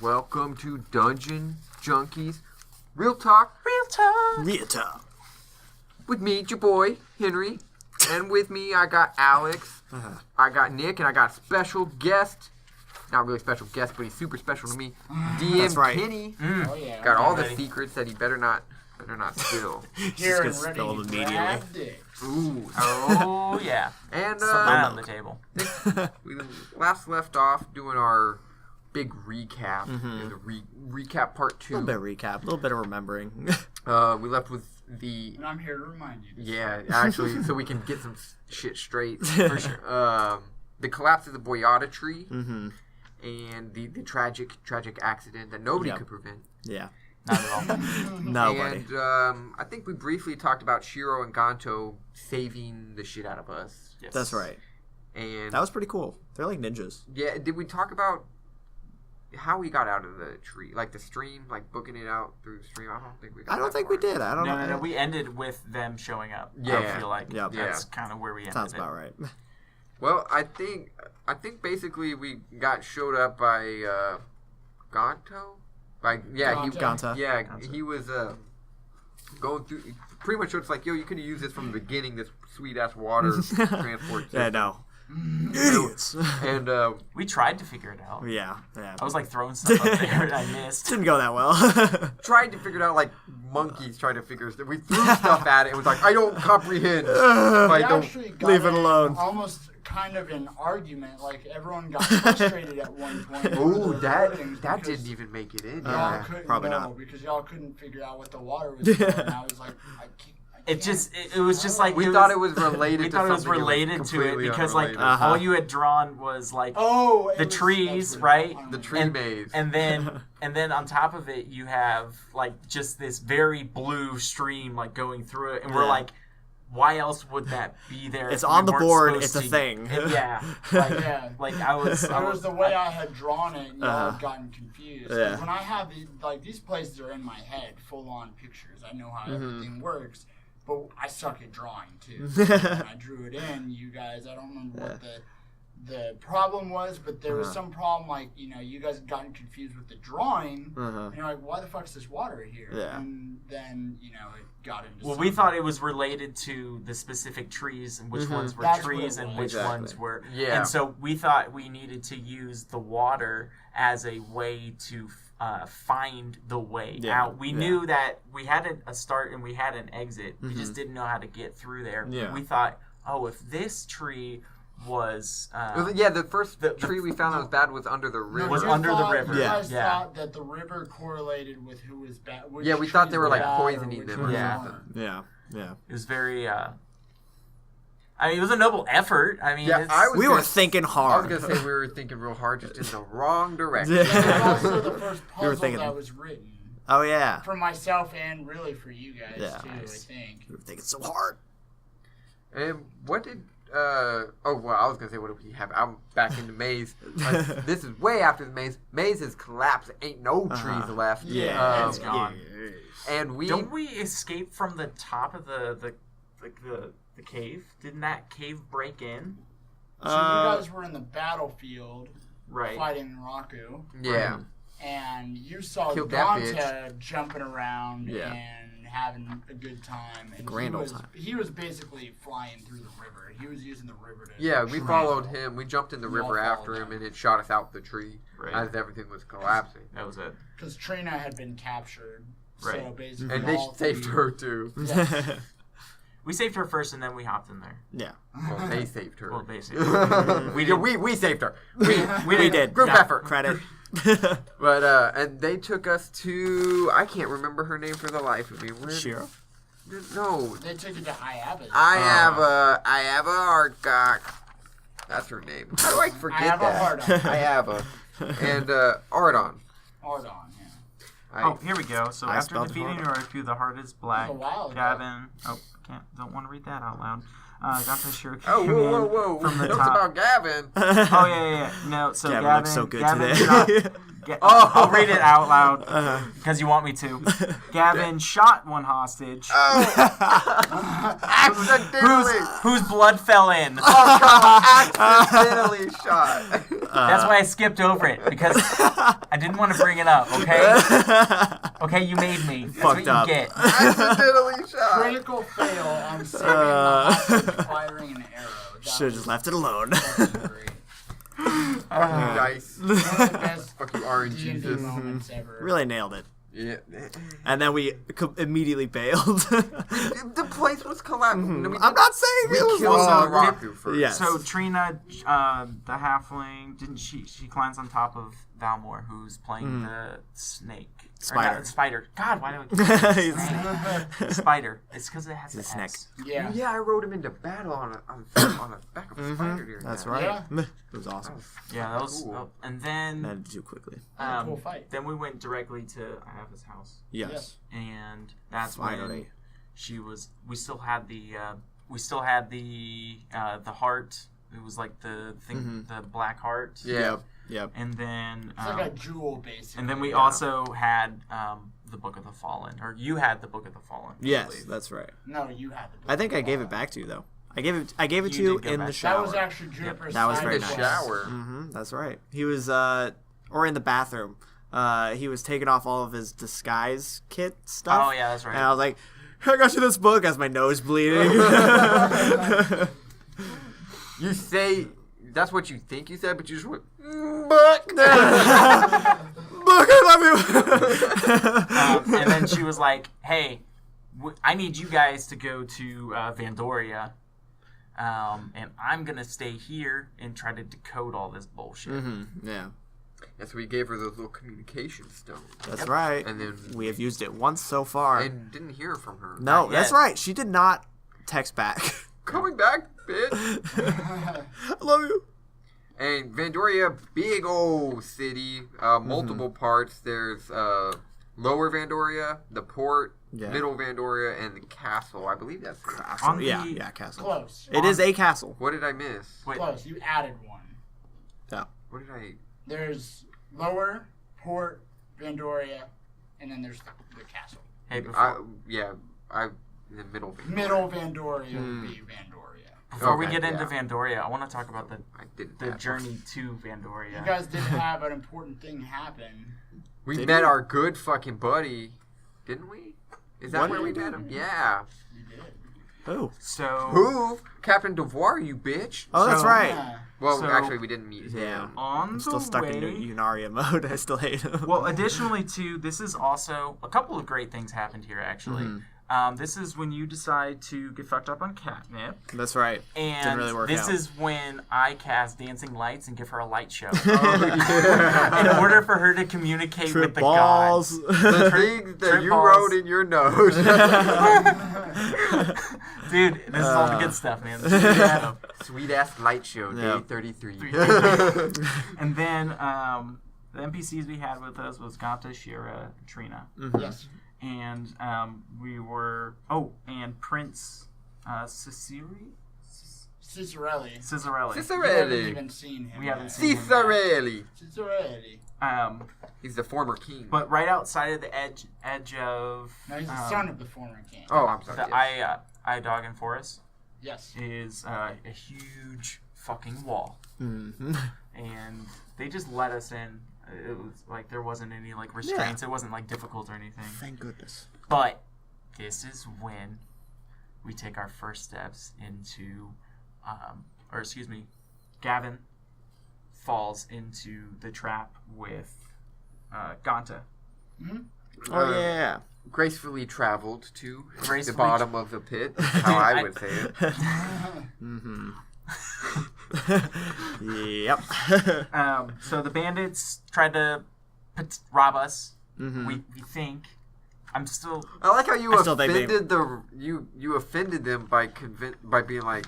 Welcome to Dungeon Junkies. Real talk. With me, your boy, Henry. And with me, I got Alex. I got Nick, and I got a special guest. Not really special guest, but he's super special to me. DM right. Kenny. Oh, yeah. Got all the secrets that he better not spill. Here Just and gonna ready spill to immediately. grab dicks. Ooh. Oh, yeah. And Right on the table. we last left off doing our big recap. The recap part 2. A little bit of recap, a little bit of remembering. We left with the... And I'm here to remind you. Yeah, actually, so we can get some shit straight. For sure. The collapse of the Boyata tree. And the tragic accident that nobody could prevent. Yeah. Not at all. Nobody. And I think we briefly talked about Shiro and Ganto saving the shit out of us. Yes. That's right. And That was pretty cool. They're like ninjas. yeah, did we talk about how we got out of the tree? Like the stream, like booking it out through the stream? I don't think we got I don't that think we far. did. I don't know. No. We ended with them showing up. Yeah. I feel like Yep. that's kind of where we ended. Sounds it. about right. Well, I think basically we got showed up by Ganto. Ganta. He was going through. Pretty much, it's like, yo, you could have used this from the beginning. This sweet ass water transport. Yeah, no. Idiots. And We tried to figure it out. yeah. I was like throwing stuff up there and I missed. Didn't go that well. tried to figure it out like monkeys trying to figure it. We threw stuff at it. It was like, I don't comprehend. We I don't. actually got leave it in alone. Almost kind of an argument. Like, everyone got frustrated at one point. Ooh, that because didn't even make it in. Y'all Yeah. couldn't probably know not. because y'all couldn't figure out what the water was doing. And I was like, I can't. It was just like We thought it was related. we to thought it was something related to it completely because like unrelated. all you had drawn was like Oh, the trees, right? The tree and, maze. and then on top of it you have like just this very blue stream like going through it, and we're Yeah. like, why else would that be there? It's if we on the weren't board, supposed it's a to- thing. Yeah, like, Yeah. like I was. It was the way I had drawn it, and y'all Uh-huh. had gotten confused. 'Cause Yeah. when I have these places are in my head, full on pictures. I know how everything works, but I suck at drawing too. So when I drew it in, you guys, I don't remember what the problem was, but there was some problem. Like, you guys had gotten confused with the drawing, and you're like, why the fuck's this water here? Yeah. And then it got into. Well, we thought it was related to the specific trees and which ones were That's what trees it and was. which Exactly. ones were. Yeah. And so we thought we needed to use the water as a way to find the way Yeah. out. We knew that we had a start and we had an exit. We just didn't know how to get through there. Yeah. We thought, if this tree was... the first tree we found that was bad was under the river. Was under the river. You Yeah. guys Yeah. thought that the river correlated with who was bad. Yeah, we thought they were like bad poisoning or them which or Yeah. something. Yeah. it was very... I mean, it was a noble effort. I mean, Yeah, I was We gonna- were thinking I was hard. gonna say we were thinking real hard, just in the wrong direction. It was also the first We were puzzle thinking- that was written. Oh, yeah. For myself and really for you guys Yeah, too, nice. I think. We were thinking so hard. And what did? I was gonna say, what did we have? I'm back in the maze. This is way after the maze. Maze has collapsed. Ain't no trees left. Yeah, it's gone. And we Don't we escape from the top of the cave? Didn't that cave break in? So you guys were in the battlefield Right. fighting Raku, yeah. and you saw Killed that Ganta jumping around Yeah. and having a good time. And Grand old time. He was basically flying through the river. He was using the river to Yeah, we travel. followed him. We jumped in the We all river after followed him, him. and it shot us out the tree Right. as everything was collapsing. That was it. Because Trina had been captured. So Right. basically, And they all saved three- her too. Yeah. We saved her first, and then we hopped in there. Yeah. Well, they saved her. Well, basically. we saved her. We did. Group Yeah. effort. Credit. But and they took us to, I can't remember her name for the life of me. Shiro? No, They took it to Iabba. I have a Artcock. That's her name. How do I forget I have a that? Ardon. I have a and Ardon. Ardon, yeah. Oh, here we go. So I after spelled defeating hard. Uraku, the heart is black. That was a while ago. Gavin. Don't want to read that out loud. Got the Shuriken Oh, whoa! from the Notes top. about Gavin. Oh yeah. No, so Gavin Gavin looks so good Gavin today. I'll read it out loud because you want me to. Gavin shot one hostage Accidentally. whose blood fell in. Accidentally shot. That's why I skipped over it because I didn't want to bring it up. Okay. Okay, you made me. That's Fucked what up. you get. Accidentally shot. Critical fail on saving the hostage firing an arrow. That Should have just was left it alone. fucking great. Nice. One of the best Fuck you, Orange D&D Jesus. moments ever. Really nailed it. Yeah. And then we immediely bailed. The place was collapsing. I'm not saying We it was killed wrong. the rock through first. Yes. So Trina, the halfling, didn't she climbs on top of Valmore, who's playing the snake. Or not, Spider. Spider. God, why do I keep He's- saying Spider? It's because it has It's an a S. Yeah. Yeah, I rode him into battle on the back of a spider during That's that. right. Yeah. It was awesome. Yeah, that was. Cool. Oh, and then Had to do quickly. Cool fight. then we went directly to Iava's house, Yes. and that's Finally. when she was. We still had the. The heart. It was like the thing, the black heart. Yeah. Yep. And then. It's like a jewel, basically. And then we also had the Book of the Fallen, or you had the Book of the Fallen. I Yes, believe. that's right. No, you had the book. I think I gave it back to you though. I gave it You to you did give in back. the That shower. That was actually Juniper's That was side very In the nice. quest. shower. That's right. He was or in the bathroom. He was taking off all of his disguise kit stuff. Oh yeah, that's right. And I was like, I got you this book as my nose bleeding. You say that's what you think you said, but you just went book. Book, I love you. And then she was like, "Hey, I need you guys to go to Vandoria, and I'm gonna stay here and try to decode all this bullshit." Yeah, And so we gave her those little communication stones, that's right. and then We have used it once so far. and didn't hear from her. No, Not that's yet. right. She did not text back. Coming back, bitch. I love you. And Vandoria, big old city, multiple parts. There's Lower Vandoria, the port, Yeah. Middle Vandoria, and the castle. I believe that's it. On the- Yeah, castle. Close. It is a castle. What did I miss? Wait, Close. You added one. Yeah. What did I? There's Lower, Port, Vandoria, and then there's the castle. hey, before, The Middle Vandoria. Middle Vandoria would be Vandoria. before we Okay, get into yeah. Vandoria, I want to talk about I didn't. the have journey to Vandoria. You guys did have an important thing happen. We Did met we? our good fucking buddy, didn't we? Is that What where we did we met him? Yeah. You did. Oh. So Who? Captain Devoir, you bitch. Oh, that's So- right. Yeah. Well, So- actually, we didn't meet Yeah. him. on I'm the still stuck way, in Unaria mode. I still hate him. Well, additionally, too, this is also a couple of great things happened here. Actually, this is when you decide to get fucked up on catnip, That's right. and Didn't really work this out. is when I cast dancing lights and give her a light show Oh, in order for her to communicate Trip with the balls. gods. The things that Trip you balls. wrote in your nose. Dude, this is all the good stuff, man. This is good stuff. Sweet ass light show, Yeah. day 33. And then the NPCs we had with us was Ganta, Shira, Trina, Yes. and we were and Prince Ciceri? Cicerelli. Cicerelli. We haven't Cicerelli. even seen him. We haven't yet. seen- Cicerelli. Cicerelli. He's the former king. But right outside of the edge of No, he's the son of the former king. Oh, I'm sorry. the yes. Eye-Doggen Forest Yes. is a huge fucking wall, Mhm. and they just let us in. It was like there wasn't any like restraints. It wasn't like difficult or anything. Thank goodness. But this is when we take our first steps into, Gavin falls into the trap with Ganta. Oh yeah. Gracefully traveled to the Gracefully bottom of the pit. How I would say it. Yep. So the bandits tried to rob us. Mhm. We think. I'm still. I like how you I still think they- offended you offended them by being like,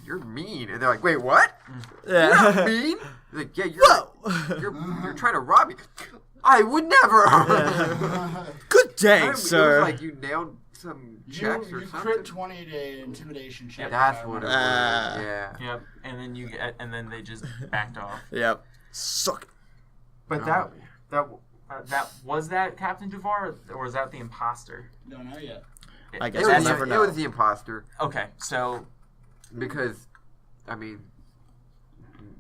you're mean, and they're like, wait, what? You're not Yeah. mean? Like, yeah, Whoa. you're trying to rob me. I would never. Good day, It sir. was like you nailed some checks or You something. crit 20 to intimidation check. That's if I what it remember. was. Yeah. Yep. And then and then they just backed off. Yep. Suck. But Oh. that was that Captain Duvar, or was that the imposter? Don't know yet. I It guess was, we'll the, never it know. was the imposter Okay, so because, I mean,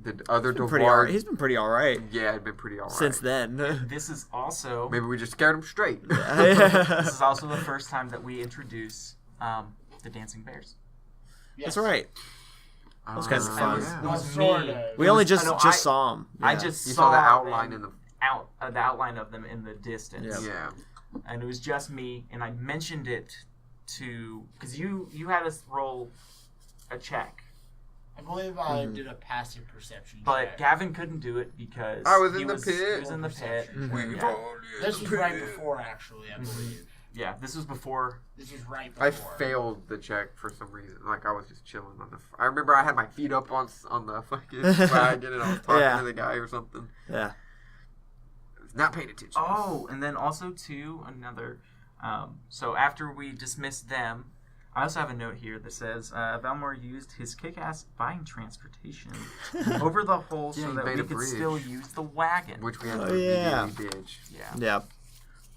the other Pretty all right. Dwarves. He's been pretty all right Yeah, it'd been pretty alright. since then. This is also Maybe we just scared him straight. this is also the first time that we introduce the dancing bears. Yes. That's right. Those guys are Oh, fun. yeah. It was Well, me. sort of. We only was- just I know, just saw him. I Yeah. just You saw the outline them in the the outline of them in the distance. Yep. yeah. And it was just me, and I mentioned it to because you had us roll a check, I believe I did a passive perception but check. Gavin couldn't do it because I was in he the He pit. was in the pit. Perception. Yeah. This was right before, actually, I believe. Yeah, this was before. This was right before. I failed the check for some reason. Like I was just chilling on the. I remember I had my feet up on the fucking wagon and I was talking Yeah. to the guy or something. Yeah. I was not paying attention. Oh, and then also too another. So after we dismissed them, I also have a note here that says Valmore used his kick-ass buying transportation over the hole Yeah, so he that made we a could bridge. still use the wagon. Which we had Oh, to yeah. immediately ditch. Yeah, Yeah.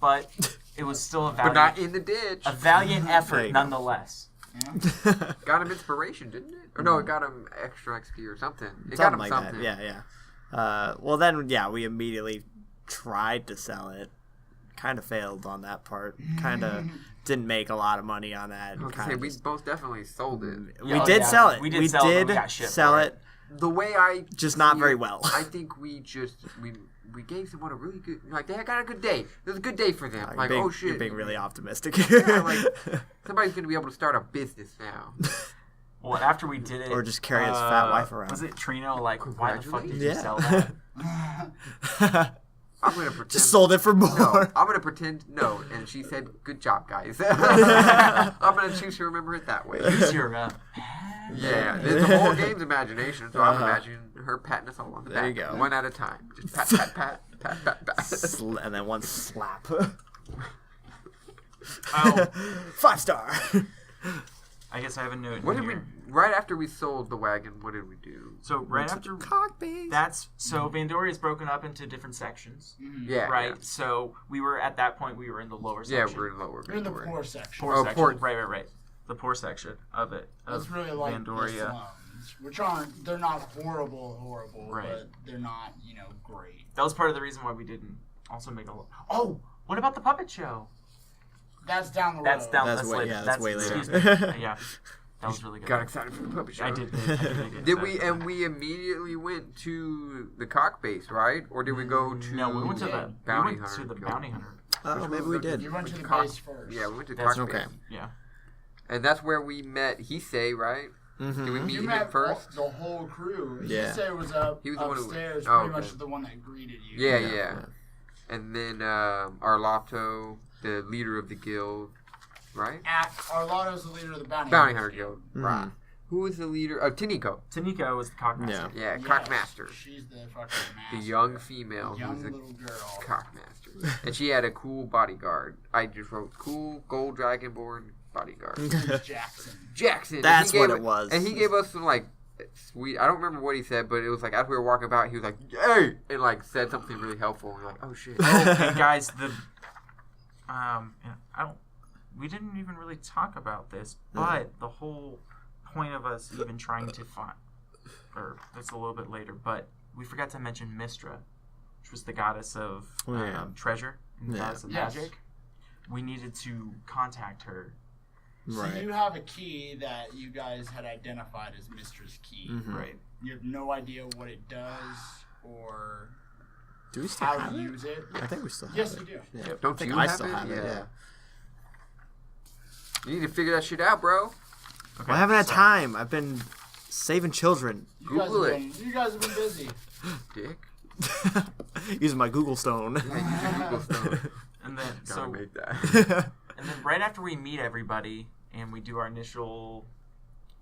but it was still a But valiant, not in the ditch. a valiant There effort you go. nonetheless. Yeah. Got him inspiration, didn't it? Or no, it got him extra XP or something. It got Something him like something. that. Yeah, yeah. Well, then, yeah, we immediately tried to sell it. Kind of failed on that part. Kind of didn't make a lot of money on that. I was gonna Kind say, of we both definitely sold it. we Oh, did yeah. sell it. We did sell it, but we got shit sell for it. The way I Just not see very it, well. I think we gave someone a really good, like they got a good day. It was a good day for them. Like, being, oh shit, You're being really optimistic. Yeah, like somebody's gonna be able to start a business now. Well, after we did it, Or just carry his fat wife around. Was it Trino? Like, why the fuck did you Yeah. sell that? I'm gonna pretend. Just sold it for more. No, I'm gonna pretend no, and she said, "Good job, guys." I'm gonna choose to remember it that way. Use your Yeah, the whole game's imagination, so I'm imagining her patting us all on the There back, you go. one at a time. Just pat, pat, pat, pat, pat, pat. And then one slap. Oh, 5-star. I guess I have a note. What in did we? here. Right after we sold the wagon, what did we do? So right after Cockbase. that's Vandoria is broken up into different sections, Yeah, right? So we were at that point. We were in the lower Yeah, section. we're in lower. You're in the Victoria. poor section. poor Oh, section. poor- Right. The poor section of it. Of That's really like the Vandoria. slums, which aren't. They're not horrible, Right. but they're not, great. That was part of the reason why we didn't also make a. Oh, what about the puppet show? That's down the road. That's down. That's That's way- later. yeah, that's way excuse later. me. Yeah, that was really good. Got excited for the puppet show. I did. I did. Did we? And we immediately went to the cock base, right? Or did we go to? No, we went to the Bounty we went Hunter to the Guild. bounty hunter. Oh, maybe we did. You went to the cock- base first. Yeah, we went to That's cock okay. base, Yeah. and that's where we met Hisei, right? Mm-hmm. Did we meet You him met first? the whole crew. Yeah. Hisei was up He was the one who- upstairs, oh, pretty okay. much the one that greeted you. Yeah, Yeah, yeah. yeah. And then Arlato, the leader of the guild, right? Arlotto's the leader of the Bounty Bounty Hunters Hunter Guild. Mhm. Right. Who was the leader? Oh, Tiniko. Tanika was the cockmaster. Yeah. Yeah, Yes, Cockmaster. She's the fucking The master. young female young who's a little girl. Cockmaster. And she had a cool bodyguard. I just wrote cool gold dragonborn bodyguard. Jackson. Jackson. and That's he gave what it was. And he gave us some like sweet. I don't remember what he said, but it was like as we were walking about, he was like, "Hey," and like said something really helpful. And we're like, "Oh shit." And guys, the yeah, I don't. We didn't even really talk about this, but the whole point of us even trying to find, or it's a little bit later, but we forgot to mention Mistra, which was the goddess of Yeah. treasure and the Yeah. goddess of Yes. magic. We needed to contact her. So Right. you have a key that you guys had identified as Mistress Key. Mhm. Right. You have no idea what it does or Do we still how have to it? use it. I think we still have Yes, it. you do. Yeah. Don't I think you I have still it? have it. Yeah. You need to figure that shit out, bro. Okay. Well, I haven't had so- time. I've been saving children. Google it. You guys have been busy. Dick. Using my Google Stone. Yeah, use your Google Stone. And then Gotta so make that. and then right after we meet everybody and we do our initial.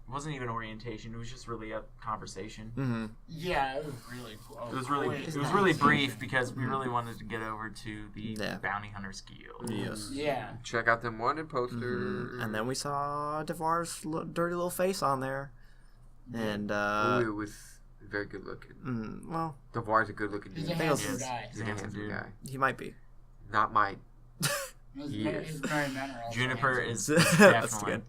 It wasn't even orientation. It was just really a conversation. hmm Yeah, it was really cool. It was really brief because we really wanted to get over to the Yeah. bounty hunters guild. Yes. Yeah. Check out them wanted posters. And then we saw Devar's dirty little face on there. And, Ooh, it was very good looking. well, Devar's a good looking He's dude. a think handsome it's- guy. He's a handsome dude. guy. he might be. Not my. His, Yes. his Mary Men are also Juniper handsome. is That's definitely good.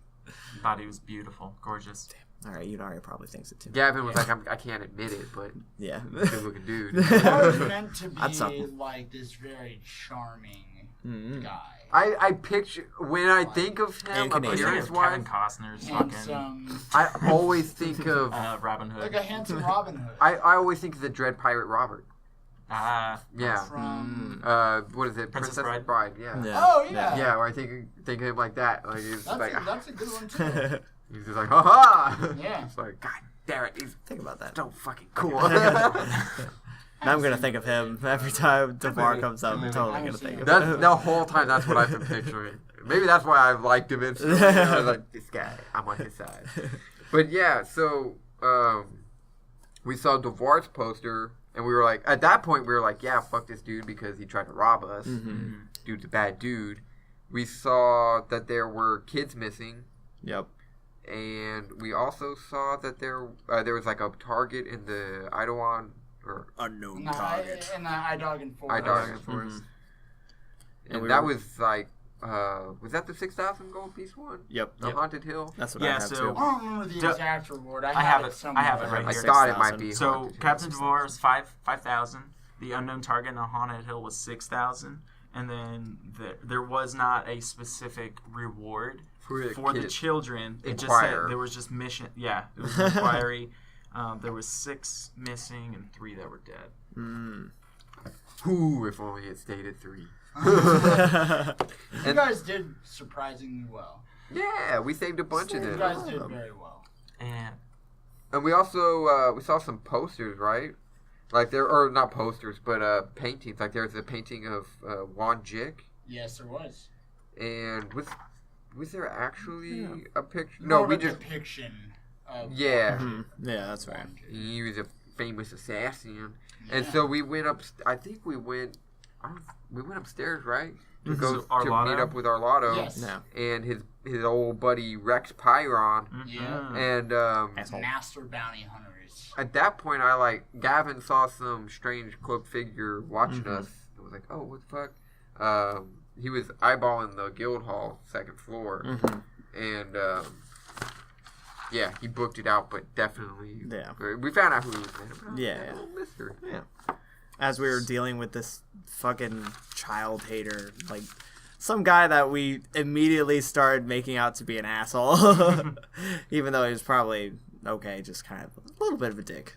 thought he was beautiful, gorgeous. All right, Unari probably thinks it too. Gavin was like, I can't admit it, but Yeah. good looking dude. I was meant to That's be something. like this very charming Mm-hmm. guy. I picture when I think of him And Canadian. appearance Kevin wise, Costner's fucking Handsome, I always think of Robin Hood. like a handsome Robin Hood. I always think of the Dread Pirate Robert. Yeah. From What is it? Princess Bride. Yeah. Yeah. Oh yeah, Yeah, where I think of him like that. Like it's like that's a good one too. he's just like, ha. Yeah. It's like, God damn it, he's Think about that. so fucking cool. Now I'm gonna think of him every time DeVar comes up. I'm totally gonna think of That's him. the whole time. That's what I've been picturing. Maybe that's why I liked him instantly. I was like, this guy, I'm on his side. But yeah, so we saw DeVar's poster, and we were like, at that point, we were like, yeah, fuck this dude because he tried to rob us. Dude's a bad dude. We saw that there were kids missing, Yep. and we also saw that there was like a target in the Idawan or Unknown No, target. and the Idog and Forest. Idog Forest. And And we that were- was like, was that the 6,000 gold piece one? Yep. The Haunted Hill? That's what Yeah, I have so- too. I don't remember the Do- exact reward. I I have have it. it somewhere. I have it right I here. thought it 6,000. might be So Haunted Hill. Captain DeVar was 5,000. The unknown target on Haunted Hill was 6,000, and then there was not a specific reward For the kids. children. It just Inquire. said there was just mission. Yeah, it was an inquiry. There was 6 missing and 3 that were dead. Mm. Ooh, if only it stayed at 3. You guys did surprisingly well. Yeah, we saved a bunch of You them. guys did very well. And And we also we saw some posters, right? Like there, or not posters, but paintings. Like there's a painting of Juan Jik, Yes, there was. and was there actually Yeah. a picture? More No, of we a just depiction of yeah. Mhm. Yeah, that's right. He was a famous assassin, and so we went up. I think we went upstairs, right? To Mhm. go So to Arlotto? meet up with Arlotto Yes. Yeah. and his old buddy Rex Pyron, Yeah. and Asshole. master bounty hunters. at that point, Gavin saw some strange cloaked figure watching us. I was like, oh, what the fuck? He was eyeballing the guild hall, second floor, and yeah, he booked it out, but definitely, Yeah. we found out who he was. But Yeah. I don't miss her. Yeah. As we were dealing with this fucking child hater, like some guy that we immediately started making out to be an asshole, even though he was probably okay, just kind of a little bit of a dick.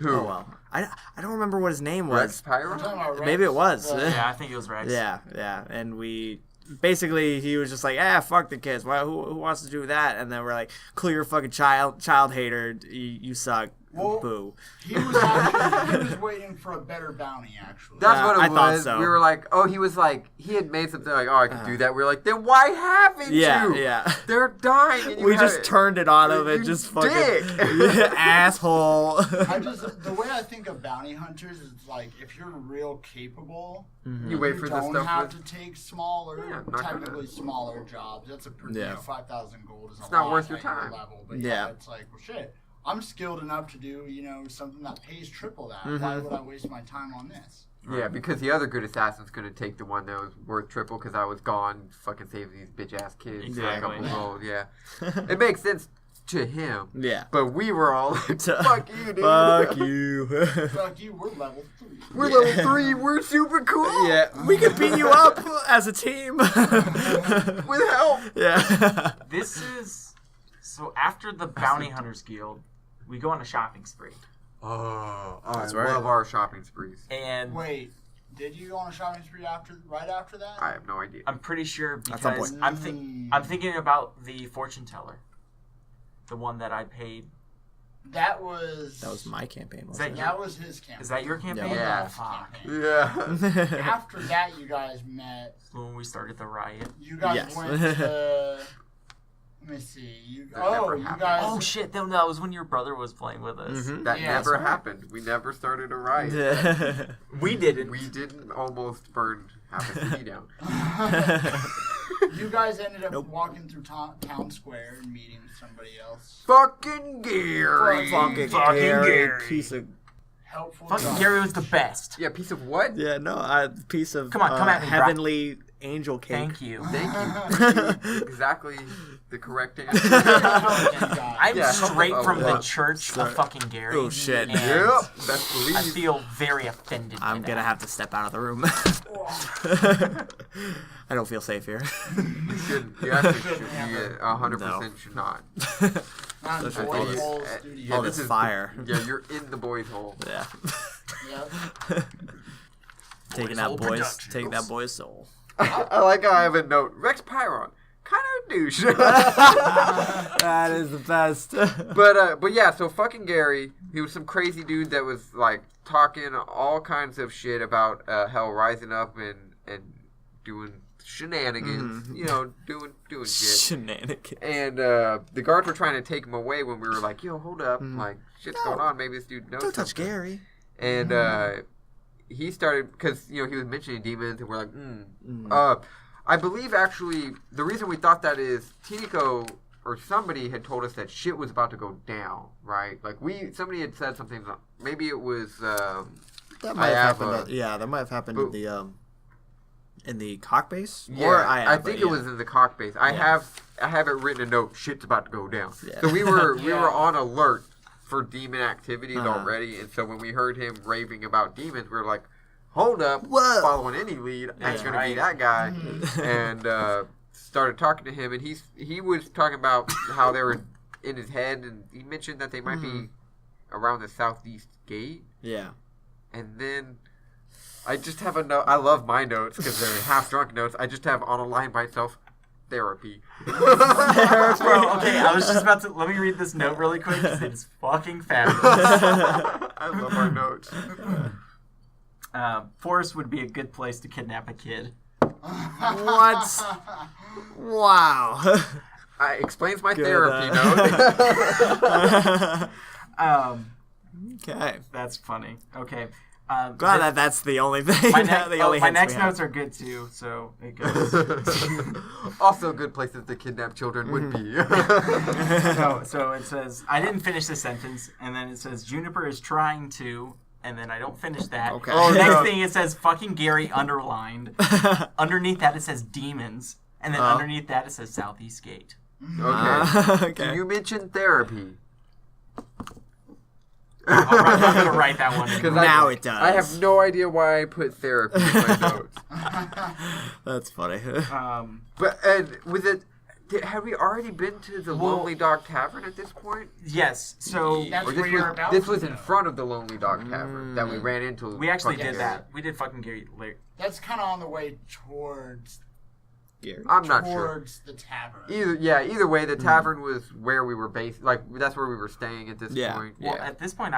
Who? Oh well, I don't remember what his name Rex was. You're Pyron? talking about Rex? Maybe it was. yeah, I think it was Rex. Yeah, and we basically he was just like, fuck the kids. Why? Who wants to do that? And then we're like, cool, you're a fucking child hater. You suck. Well, Boo. He was waiting for a better bounty, actually. That's what it I was. thought so. We were like, oh, he had made something like, oh, I could do that. We were like, then why haven't Yeah, you? yeah. They're dying. And you We have just it. turned it on him You and just fucking dick. asshole. The way I think of bounty hunters is like if you're real capable, You wait you for the don't stuff. have with- to take smaller, Yeah, not technically smaller jobs. That's a pretty Yeah. 5,000 gold is a It's not lot worth your at your time. level, but Yeah. it's like, well, shit. I'm skilled enough to do, something that pays triple that. Why would I waste my time on this? Yeah, because the other good assassin's gonna take the one that was worth triple because I was gone fucking saving these bitch ass kids for a Exactly. couple gold. Yeah, it makes sense to him. Yeah. But we were all like, fuck you, dude. Fuck you. Fuck you, we're level 3. We're level 3. We're super cool. Yeah, we could beat you up as a team. With help. Yeah. This is so after the Bounty Hunters Guild, we go on a shopping spree, Oh, That's I right. love our shopping sprees. and Wait, did you go on a shopping spree right after that? I have no idea. I'm pretty sure At some because point. I'm thinking about the fortune teller, the one that I paid. That was That was my campaign. Is that Wasn't that was his campaign. Is that your campaign? Yeah. Oh, fuck. Campaign. Yeah. it? After that, you guys met. When we started the riot. You guys Yes. went to. Let me see. never You happened. guys. Oh shit! No, that was when your brother was playing with us. Mhm. That Yeah, never that's right. happened. We never started a riot. Yeah. We didn't. We didn't almost burn half a city down. You guys ended up Nope. walking through town square and meeting somebody else. Fucking Gary. Fucking Gary. piece of Helpful. Fucking guy. Gary was the best. Yeah, piece of what? yeah, no, a piece of Come on, come at me, bro. heavenly angel cake. Thank you. Thank you. Exactly the correct answer. I'm Yeah, straight from yeah. the church of fucking Gary. Oh, shit. and Yep, best believe. I feel very offended. by I'm gonna that. have to step out of the room. I don't feel safe here. You should. You actually should. You 100% should not. Not in Social boys' media. hole Yeah, studio. All this fire. Yeah, you're in the boys' hole. Yeah. Yep. taking Hole that boy's Productions. taking that boy's soul. I like how I have a note. Rex Pyron, kind of a douche. That is the best. but yeah. So fucking Gary, he was some crazy dude that was like talking all kinds of shit about hell rising up and doing shenanigans. Mhm. You know, doing shit. Shenanigans. And the guards were trying to take him away when we were like, "Yo, hold up! Like, shit's No. going on. Maybe this dude knows." Don't touch something." Gary. And he started because he was mentioning demons, and we're like, I believe actually the reason we thought that is Tico or somebody had told us that shit was about to go down, right? Like somebody had said something. Maybe it was. That I might have have happened. a- Yeah, that might have happened But- in the cock base. Yeah, Or I think it was in the cock base. I have it written a note. Shit's about to go down. Yeah. So we were Yeah. on alert for demon activities Uh-huh. already, and so when we heard him raving about demons, we were like, "Hold up, Whoa. following any lead, I ain't That's gonna be right. that guy." And started talking to him, and he was talking about how they were in his head, and he mentioned that they might be around the southeast gate, Yeah. and then. I just have a note. I love my notes because they're half drunk notes. I just have on a line by itself, therapy. Bro, okay, I was just about to. Let me read this note really quick because it's fucking fabulous. I love our notes. Forest would be a good place to kidnap a kid. What? Wow. Explains my Good, therapy note. Okay. That's funny. Okay. Glad that that's the only thing. my, the only my hints next we have. notes are good too, so it goes. Also, good places to kidnap children would be. So it says, I didn't finish the sentence, and then it says, Juniper is trying to, and then I don't finish that. Okay. Oh, Next no. thing it says, fucking Gary underlined. Underneath that it says demons, and then Oh. underneath that it says Southeast Gate. Okay. Okay. You mentioned therapy. I'm going to write that one in. 'Cause Now it does. I have no idea why I put therapy in my notes. That's funny. But was it? Have we already been to the Well- Lonely Dog Tavern at this point? Yes, so That's Or where you're about this to was in go. front of the Lonely Dog Tavern that we ran into. we actually fucking did Gary. that. We did fucking Gary later. That's kind of on the way towards Gary. I'm not sure. towards the tavern. Either way, the tavern was where we were based. Like that's where we were staying at this Yeah. point. Well, Yeah. at this point,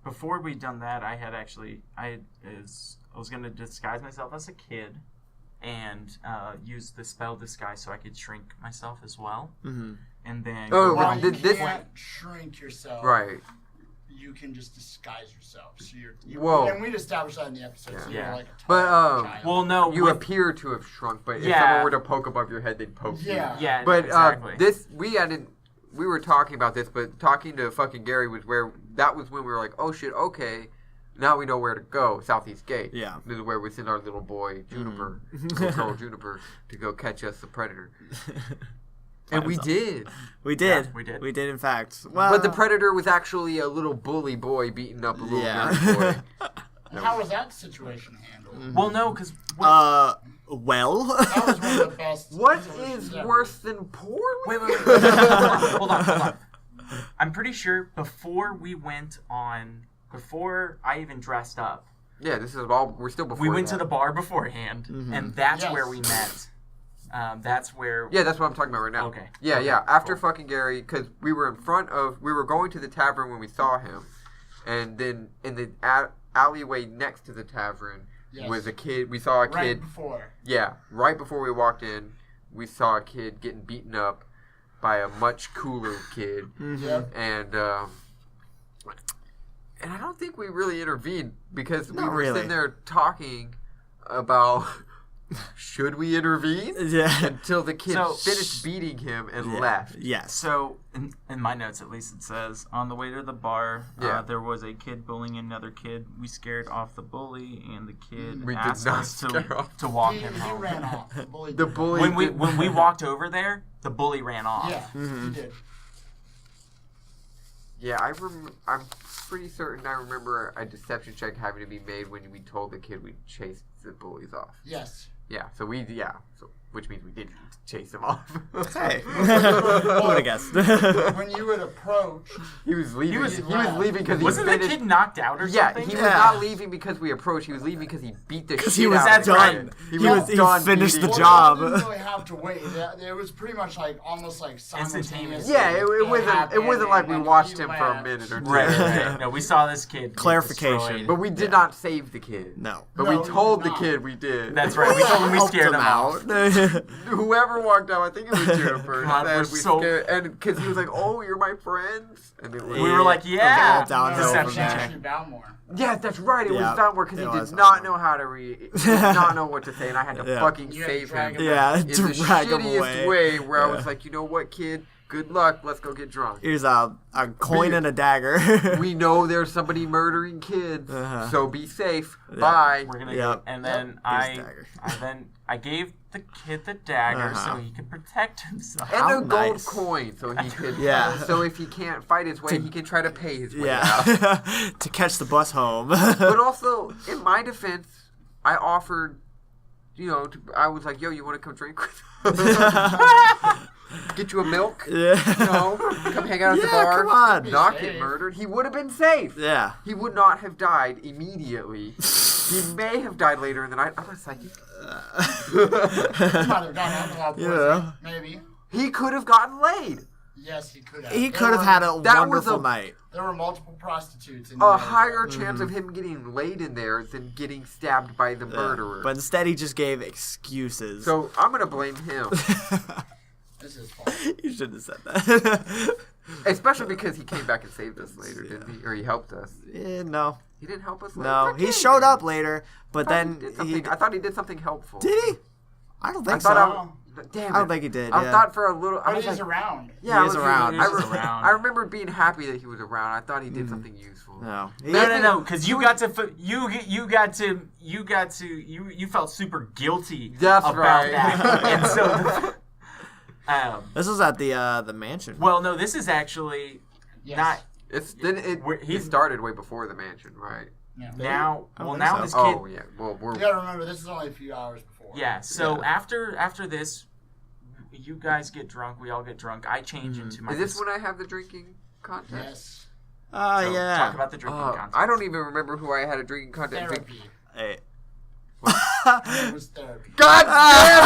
before we'd done that, I was going to disguise myself as a kid and use the spell disguise so I could shrink myself as well. Mm-hmm. And then Oh, Well, you this- can't shrink yourself. Right. You can just disguise yourself. So Whoa. And we'd established that in the episode. So Yeah. you're like a But, tall child. well, no, You with- appear to have shrunk, but if Yeah. someone were to poke above your head, they'd poke Yeah. you. yeah, But exactly. we were talking about this, but talking to fucking Gary was when we were like, oh shit, okay, now we know where to go, Southeast Gate. Yeah. This is where we send our little boy Juniper, little girl Juniper, to go catch us the predator. And we did. We did. Yeah, we did. We did, in fact. Well, But the predator was actually a little bully boy beating up a little Yeah. girl boy. And how was that situation handled? well, no, because well. That was one of the best. What solutions is ever. worse than poorly? wait. Hold on. I'm pretty sure before I even dressed up, Yeah, this is all. We're still before. we went that. to the bar beforehand, and that's Yes. where we met. That's where. Yeah, that's what I'm talking about right now. Okay. Yeah, Okay, yeah. After cool. fucking Gary, because we were going to the tavern when we saw him, and then in the alleyway next to the tavern Yes. was a kid. We saw a Right kid. before. Yeah, right before we walked in, we saw a kid getting beaten up by a much cooler kid, Yep. and I don't think we really intervened because we Not were really. sitting there talking about should we intervene? Yeah. Until the kid So- finished beating him and Yeah. left. Yes. So, in my notes at least, it says, on the way to the bar, Yeah. there was a kid bullying another kid. We scared off the bully, and the kid We did asked not us scare off. to walk He him ran home. off. The bully. The did. bully. When we walked over there, the bully ran off. Yeah, Mhm. he did. Yeah, I'm pretty certain I remember a deception check having to be made when we told the kid we chased the bullies off. Yes. Yeah, so which means we didn't chase him off. Hey. Who would have guessed? When you would approach, He was leaving. He was left. leaving because he Wasn't the finished. kid knocked out or Yeah, something? he was Yeah. not leaving because we approached. He was leaving because he beat the shit Because he was out of the done. kid. He finished the beating job. him. Well, you didn't really have to wait. It was pretty much like almost like simultaneous. Yeah, it wasn't like we watched him for a left. minute or two. Right, right. No, we saw this kid. get Clarification. destroyed. But we did not save the kid. No. But No, we we told did the not. kid we did. That's right. We told him we Helped scared him him out. Whoever walked out, I think it was Jennifer. God, said we're we so- scared, and because he was like, "Oh, you're my friends," and it was, We were like, yeah. All downhill No, from it's Deception there. actually Balmore. yeah, that's right. It Yeah, was Valmore because it he was did not Valmore. know how to he did not know what to say, and I had to Yeah. fucking You had to save drag him. him Yeah, In the drag him shittiest away. way, where I Yeah. was like, you know what, kid? Good luck. Let's go get drunk. Here's a coin and a dagger. We know there's somebody murdering kids, Uh-huh. so be safe. Yeah. Bye. We're gonna Yep. go. And then Here's the dagger. I gave the kid the dagger Uh-huh. so he could protect himself. And How a gold nice. coin, so he could. Yeah. So if he can't fight his way, he can try to pay his way out. Yeah. To catch the bus home. But also, in my defense, I offered, I was like, yo, you want to come drink with us? Get you a milk? Yeah. Come hang out at the Yeah, bar. come on. Not Safe. get murdered. He would have been safe. Yeah. He would not have died immediately. He may have died later in the night. I'm a psychic. He might have gotten alcohol poisoning. Yeah. Maybe. He could have gotten laid. Yes, he could have. He There could have were- had a that was wonderful a- night. There were multiple prostitutes in A there. higher chance of him getting laid in there than getting stabbed by the murderer. But instead, he just gave excuses. So I'm going to blame him. This is fun. You shouldn't have said that. Especially because he came back and saved us later, didn't he? Or he helped us. No. He didn't help us later. No. Fuck He him. showed up later, but I thought then he did he. something. I thought he did something helpful. Did he? I don't I think thought so. damn I don't it. think he did. I Yeah. thought for a little. I But was he's like, around. yeah, He I is was around. I, He is around. I remember being happy that he was around. I thought he did something useful. No. No, because you got to you felt super guilty That's about right. that, and so This was at the mansion. well, no, this is actually Yes. not He started way before the mansion, right? Yeah. now. I Well, don't now think this so. kid. Oh yeah. Well, we're You gotta remember, this is only a few hours before. Yeah. So Yeah. after this, you guys get drunk. We all get drunk. I change into my. Is this when I have the drinking contest? Yes. Oh, so yeah. Talk about the drinking contest. I don't even remember who I had a drinking contest. Therapy. Hey. It was therapy. God damn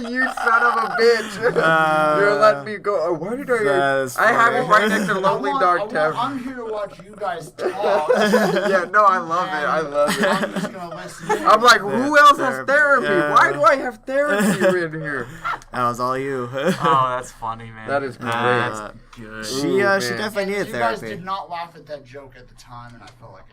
it! You son of a bitch! You're letting me go. Oh, why did That is I have it funny. right next to Lonely Dark Tavern. I'm here to watch you guys talk. Yeah, no, I love it. I love I'm it. just gonna listen in. I'm like, who else has Therapy. therapy? Yeah. Why do I have therapy in here? That was all you. Oh, that's funny, man. That is great. Uh, good. she Ooh, man. definitely needed You guys therapy. did not laugh at that joke at the time, and I felt like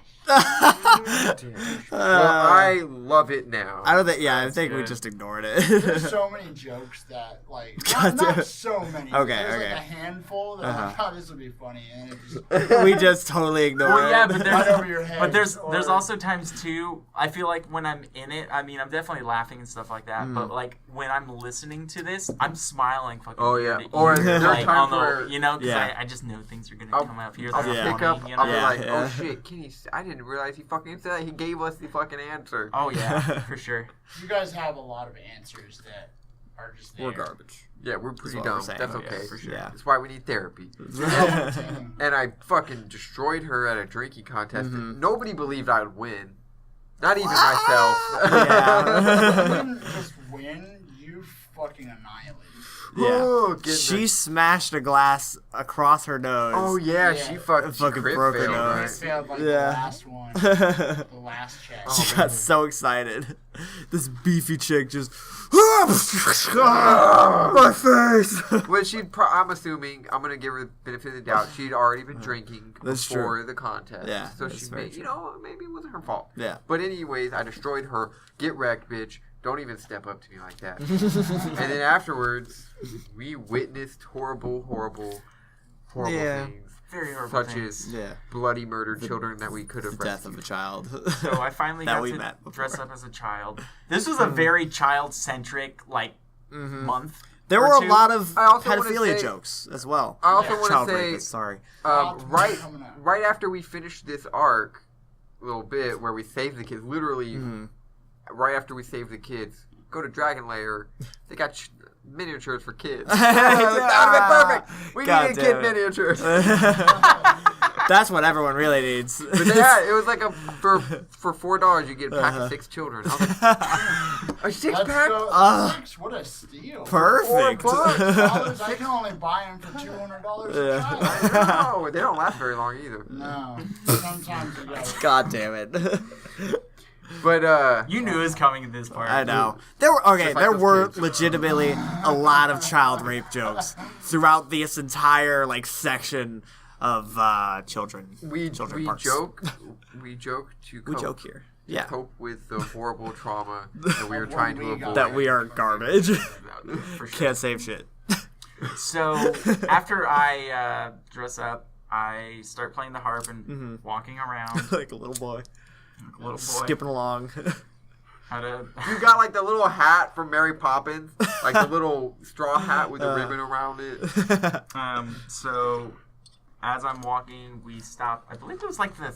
Well, I love it now. I don't think. Yeah, I That's think we good. just ignored there's it. so many jokes that like God not damn. so many. Okay, there's okay. like a handful that I thought this would be funny, and it just We just totally ignored Well, yeah, it. but right over your head. But there's or- also times too. I feel like when I'm in it, I mean, I'm definitely laughing and stuff like that. But like when I'm listening to this, I'm smiling fucking. Oh, ear yeah. to Or ear, there are like, times on the, where- you know, because Yeah. I just know things are gonna I'll- come up here. I'll That are pick up. funny, you I'll know? be Yeah, like, yeah. oh shit, Kenny! I didn't realize he fucking said that. He gave us the fucking answer. Oh yeah, for sure. you guys have a lot of answers that are just there. We're garbage. Yeah, we're pretty what dumb. we're saying. That's Oh, yeah, okay. for sure. Yeah. That's why we need therapy. Entertaining. And I fucking destroyed her at a drinking contest. Mm-hmm. And nobody believed I'd win. Not even myself. Yeah. You didn't just win, you fucking annihilated. Oh, getting She smashed a glass across her nose. Oh yeah, Yeah. she fucking Fucking broke her failed, I nose. right? failed like the Yeah. last one, the last check. Oh, She got so excited. This beefy chick just. My face. Well, I'm assuming I'm gonna give her the benefit of the doubt. She'd already been drinking That's before true. the contest. Yeah, so that's she very made, true. maybe it wasn't her fault. Yeah. But anyways, I destroyed her. Get wrecked, bitch. Don't even step up to me like that. And then afterwards, we witnessed horrible Yeah. things. Very horrible Such things. as Yeah. bloody murdered children that we could The have death rescued. of a child. So I finally That got we to met before. dress up as a child. This was a very child-centric Mhm. month. There or were a two. lot of I also wanna pedophilia say- jokes as well. I also Yeah. want Child to say, rapists, sorry. right, Coming up. right after we finished this arc, a little bit where we saved the kids. Literally, right after we saved the kids, go to Dragon Lair. They got miniatures for kids. That would have been perfect. We God needed damn kid it. miniatures. That's what everyone really needs. But yeah, it was like for $4 you get a pack of 6 children. I was like, a 6 Let's pack? go. 6, what a steal. Perfect. $4, I can only buy them for $200 a Yeah. child. No, they don't last very long either. No, sometimes they go. God damn it. But You knew it was coming at this part. I know. There were Just like there those were kids. legitimately a lot of child rape jokes throughout this entire section of children. we children parts. joke to We cope. joke here. Yeah. Cope with the horrible trauma that we were Of trying what to we got. avoid. That we are garbage. For sure. Can't save shit. So after I dress up, I start playing the harp and walking around Like a little boy. like a little boy. Skipping along. How to You got like the little hat from Mary Poppins, like the little straw hat with the ribbon around it. So as I'm walking, we stop. I believe it was like the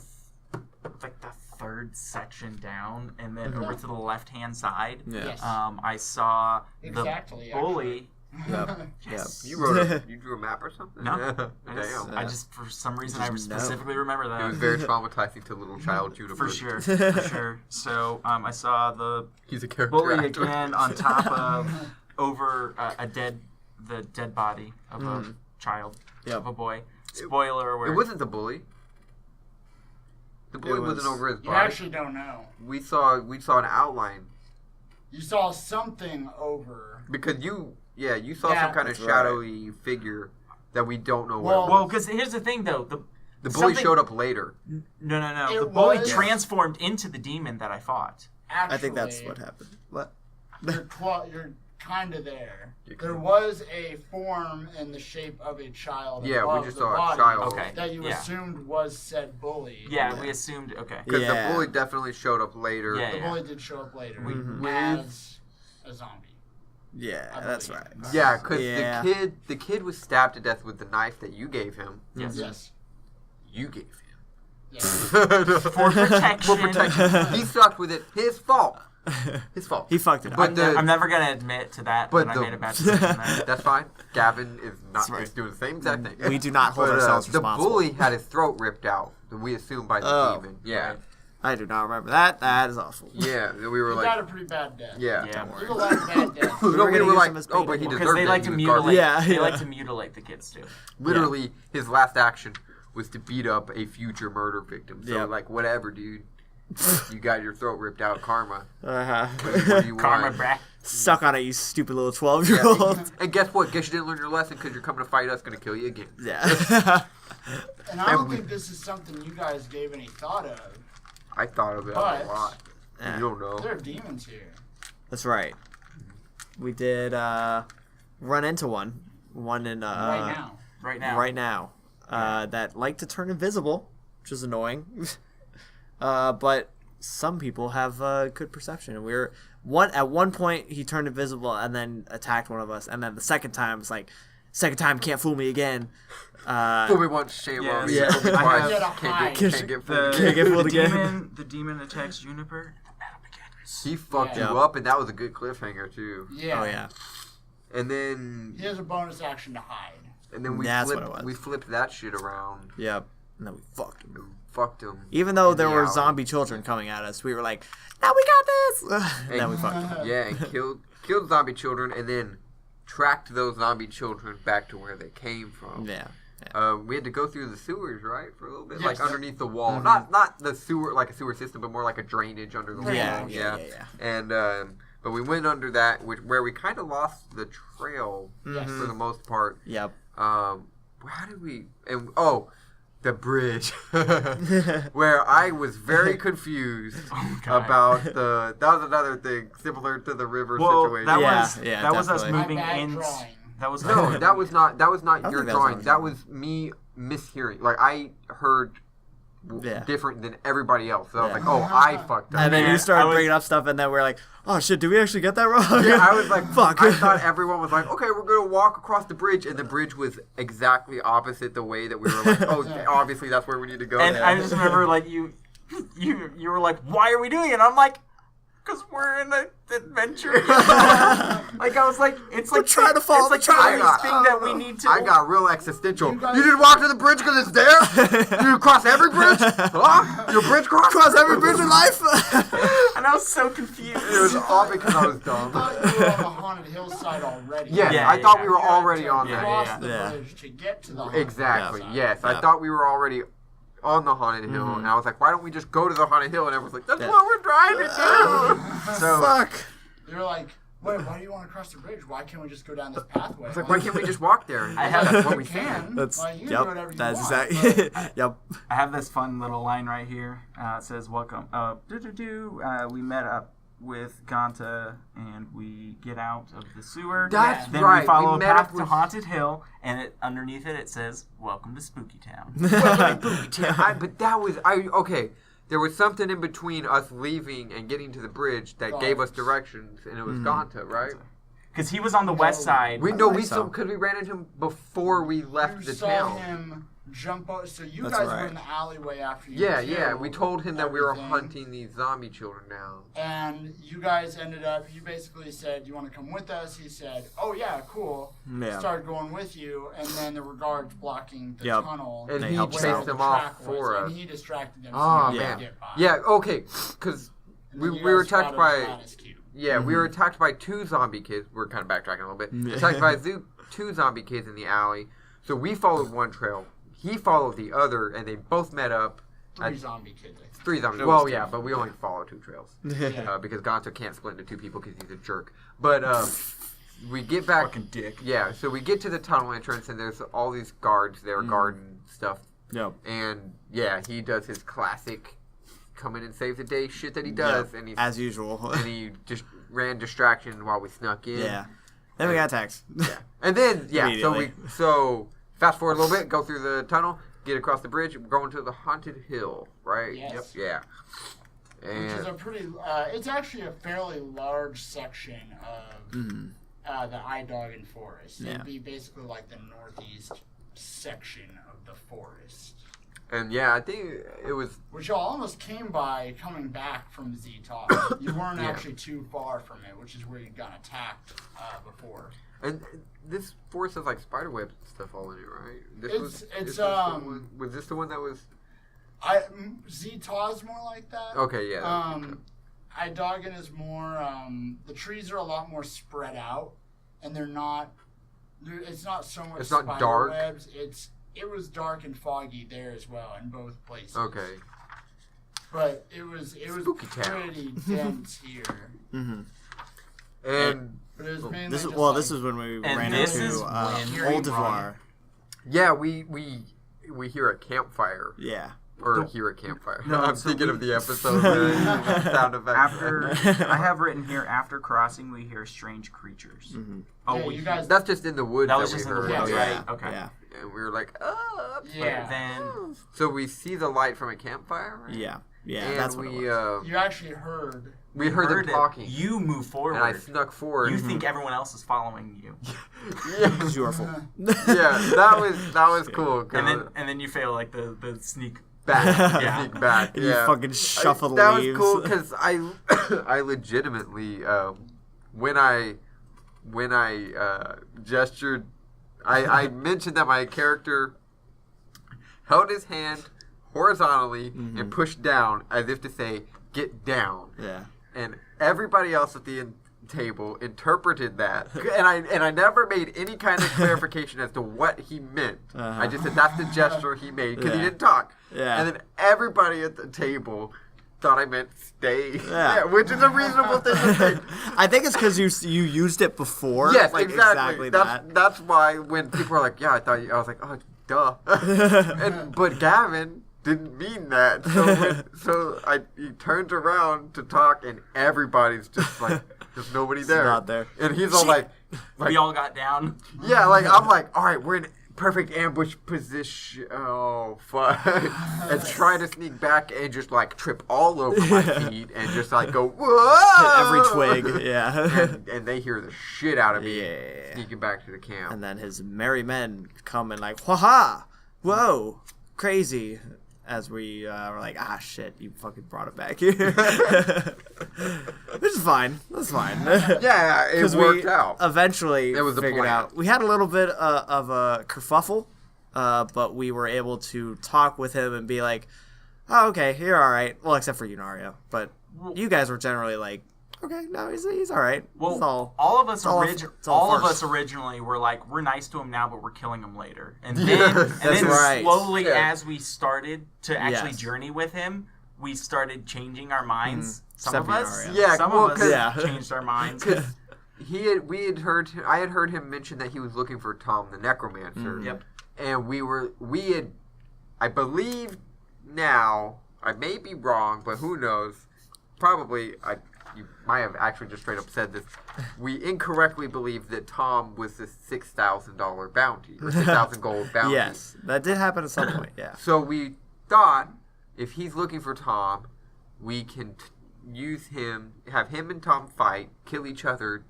third section down, and then over to the left-hand side. Yeah. Yes. I saw Exactly, the bully. Yep. Yes. You drew a map or something? No. Damn. I just for some reason I Just know. specifically remember that. It was very traumatizing to little child Judah. for sure, for sure. So I saw the He's a character bully actor. again on top of over the dead body of a child, Yep. of a boy. Spoiler alert. It wasn't the bully. The bully was- wasn't over his You body. actually don't know. We saw an outline You saw something over. because you saw Yeah, some kind of that's right. shadowy figure that we don't know Well- what. Well, because here's the thing, though. The bully something- showed up later. No. It The bully was- transformed into the demon that I fought. Actually, I think that's what happened. What? You're kind of there. You're There kinda- was a form in the shape of a child. Yeah, we above just the saw a body child. Okay. that you Yeah. assumed was said bully. Yeah, Yeah. we assumed. Okay. Because Yeah. the bully definitely showed up later. Yeah. The bully did show up later With as a zombie. Yeah, I that's believe. right. yeah, because Yeah. the kid was stabbed to death with the knife that you gave him. Yes. Yes. You gave him. Yes. For protection. For protection. He sucked with it. His fault. His fault. He fucked it up. But the- I'm never gonna admit to that. But But I the- made a bad decision there. That's fine. Gavin is not That's right. is doing the same exact thing. We do not hold But, ourselves the responsible. bully had his throat ripped out. That we assumed by the Oh. demon. Yeah. Right. I do not remember that. That is awful. Yeah. We were He got like, a pretty bad death. yeah. Yeah. There's a lot of bad deaths. No, were we gonna were use like, him as oh, bait but he animal. deserved Because they it. like He to was mutilate. garbage. Yeah, They yeah. like to mutilate the kids too. Literally, his last action was to beat up a future murder victim. So, Yeah. like, whatever, dude. You got your throat ripped out, karma. Uh-huh. What do you Karma, want? brah. Suck on it, you stupid little 12-year-old. And guess what? Guess you didn't learn your lesson because you're coming to fight us. Going to kill you again. Yeah. And I don't And we- think this is something you guys gave any thought of. I thought of it But- a lot. Yeah. You don't know. There are demons here. That's right. We did run into one. One in right now. Right now. right now. That like to turn invisible, which is annoying. But some people have good perception. And at one point he turned invisible and then attacked one of us, and then the second time it's like, second time can't fool me again. Fool me once, shame Yeah. on me. Yeah. Fool me I twice. have- Can't get The, fooled. Can't get fooled again. the demon attacks Juniper. And the battle begins. He fucked Yeah. you up, and that was a good cliffhanger too. Yeah. Oh yeah. And then He has a bonus action to hide. we That's what flipped it was. we flipped that shit around. Yep. And then we fucked him. And fucked him. Even though in there the were alley. zombie children coming at us, we were like, "Now we got this." And then we fucked him. Yeah, and killed zombie children, and then tracked those zombie children back to where they came from. Yeah. We had to go through the sewers, right, for a little bit, Yes. like underneath the wall. Mm-hmm. Not the sewer, like a sewer system, but more like a drainage under the wall. Yeah. And but we went under that, where we kind of lost the trail Yes. for the most part. Yep. How did we? And the bridge, where I was very confused God. about the. That was another thing similar to the river Well, situation. that Yeah, was yeah, that was us definitely. moving My bad in. drawing. That was No, that was not. That was not I your think that was drawing. what That it was me mishearing. Like I heard Yeah. different than everybody else. So I was Yeah. like, oh, I fucked up. And then Yeah, you started I was- bringing up stuff, and then we're like, "Oh shit, did we actually get that wrong?" Yeah, I was like, "Fuck." I thought everyone was like, okay, we're gonna walk across the bridge, and the bridge was exactly opposite the way that we were like, oh, obviously that's where we need to go. And I just remember like you were like, why are we doing it? And I'm like, because we're in an adventure. Like I was like, it's like trying to follow it's like the trail. the thing that we need to. I got real existential. You guys- You didn't walk to the bridge because it's there? You cross every bridge? Huh? Your bridge cross every bridge in life. and I was so confused. It was all because I was dumb. I thought you were on the haunted hillside already. Yes, Yeah, I thought yeah, we were You had already to on Yeah, that. cross yeah, the yeah. bridge to get to the haunted Exactly. hillside. Yes, Yeah. I thought we were already on the haunted hill, and I was like, "Why don't we just go to the haunted hill?" And everyone's like, "That's Yeah. what we're driving to." So Fuck. They were like, wait, why do you want to cross the bridge? Why can't we just go down this pathway? I was like, "Why can't we just walk there?" I have- That's what We we can. can. That's Like, you can yep. do whatever you That's want, exactly. Yep. I have this fun little line right here. It says, "Welcome." We met up with Ganta, and we get out of the sewer. That's then right. we follow a met path up to with- Haunted Hill, and underneath it says, "Welcome to Spooky Town." But that was okay. There was something in between us leaving and getting to the bridge that gave us directions, and it was Ganta, right? Because he was on the west side. We know we think so. saw because we ran into him before we left You the saw town. him jump out. So you That's guys were right. in the alleyway after you Yeah, killed we told him that we were everything. hunting these zombie children down. And you guys ended up, you basically said, you want to come with us? He said, oh yeah, cool. Yeah. Started going with you, and then there were guards blocking the Yep. tunnel. And They he helped us chased out. them the off track was, for us. And he distracted them Oh so you man, could get by. yeah, okay, because And we then you were guys attacked spotted by Gladys Cube. we were attacked by two zombie kids. We're kind of backtracking a little bit. Yeah. Attacked by two zombie kids in the alley. So we followed one trail. He followed the other, and they both met up. Three zombie kids, I think. 3 zombies. It Well, was yeah, two. but we only follow 2 trails Yeah. because Gonzo can't split into 2 people because he's a jerk. But we get back. Fucking dick. Yeah, so we get to the tunnel entrance, and there's all these guards there guarding stuff. Yep. And yeah, he does his classic come in and save the day shit that he does, Yep. and As usual. he just ran distraction while we snuck in. Yeah. Then we got text. Yeah. And then Immediately. so fast forward a little bit, go through the tunnel, get across the bridge, we're going to the haunted hill, right? Yes. Yeah. Which is And a pretty, it's actually a fairly large section of the Idoggin Forest. Yeah. It'd be basically like the northeast section of the forest. yeah, I think it was Which y'all almost came by coming back from Z Talk. You weren't Yeah. actually too far from it, which is where you got attacked before. and this forest has like spider webs and stuff all in it, right? It's- this the was this the one that was Z Taw's more like that. okay? Yeah. Idoggin is more. The trees are a lot more spread out, and they're not. It's not so much. It's not spider dark? Webs. It was dark and foggy there as well in both places. Okay. But it was Spooky town. pretty dense here. And But it was mainly This is just well. like, This is when we And ran this into is when Old we Devar. yeah, we hear a campfire. Yeah. Or hear a campfire. No, I'm so thinking we- of the episode where they use sound effects. After I have written here, after crossing, we hear strange creatures. Oh, Yeah, we you guys. That's just in the woods That that, was we just in the heard. woods, Yeah. right? Okay. Yeah. And we were like, oh. Yeah. Then So we see the light from a campfire, right? Yeah. Yeah. And That's what we it was. You actually heard. we heard them it. talking. You move forward. And I snuck forward. You think everyone else is following you, yeah. It's your fault. Yeah, that was cool. 'cause and then you fail like the sneak. back, Yeah. sneak back. And Yeah. you fucking shuffle the that leaves. was cool because I legitimately when I gestured, I mentioned that my character held his hand horizontally and pushed down as if to say, "Get down." Yeah. And everybody else at the table interpreted that, and I never made any kind of clarification as to what he meant. I just said that's the gesture he made because he didn't talk. Yeah. And then everybody at the table thought I meant stay. Yeah. Which is a reasonable thing to say. I think it's because you used it before. Yes, like, exactly. That's why when people are like, yeah, I was like, oh, duh. But Gavin didn't mean that. So he turns around to talk, and everybody's just like, there's nobody there. Not there. And he's all like, We all got down. yeah, like I'm like, all right, we're in perfect ambush position. Oh fuck! And try to sneak back and just like trip all over my feet and just like go whoa. Every twig, yeah. And they hear the shit out of me Yeah. sneaking back to the camp. And then his merry men come and like, ha, whoa, crazy. As we were like, ah, shit, you fucking brought it back here. Which is fine. That's fine. Yeah, it worked out. Eventually It was the figured plan. out. We had a little bit of a kerfuffle, but we were able to talk with him and be like, oh, okay, you're all right. Well, except for you, Nario. But you guys were generally like, okay, no, he's all right. Well, It's all of us it's all of farce. us originally were like, we're nice to him now, but we're killing him later. And then, That's right. slowly, Yeah. as we started to actually Yes. journey with him, we started changing our minds. Some of Except us, for Nario. Yeah, some well, of us 'cause- Yeah. changed our minds. I had heard him mention that he was looking for Tom the Necromancer. Yep. And we had, I believe now, I may be wrong, but who knows? Probably, you might have actually just straight up said this. We incorrectly believed that Tom was the $6,000 bounty, or 6,000 gold bounty. Yes, that did happen at some point, yeah. So we thought if he's looking for Tom, we can use him, have him and Tom fight, kill each other,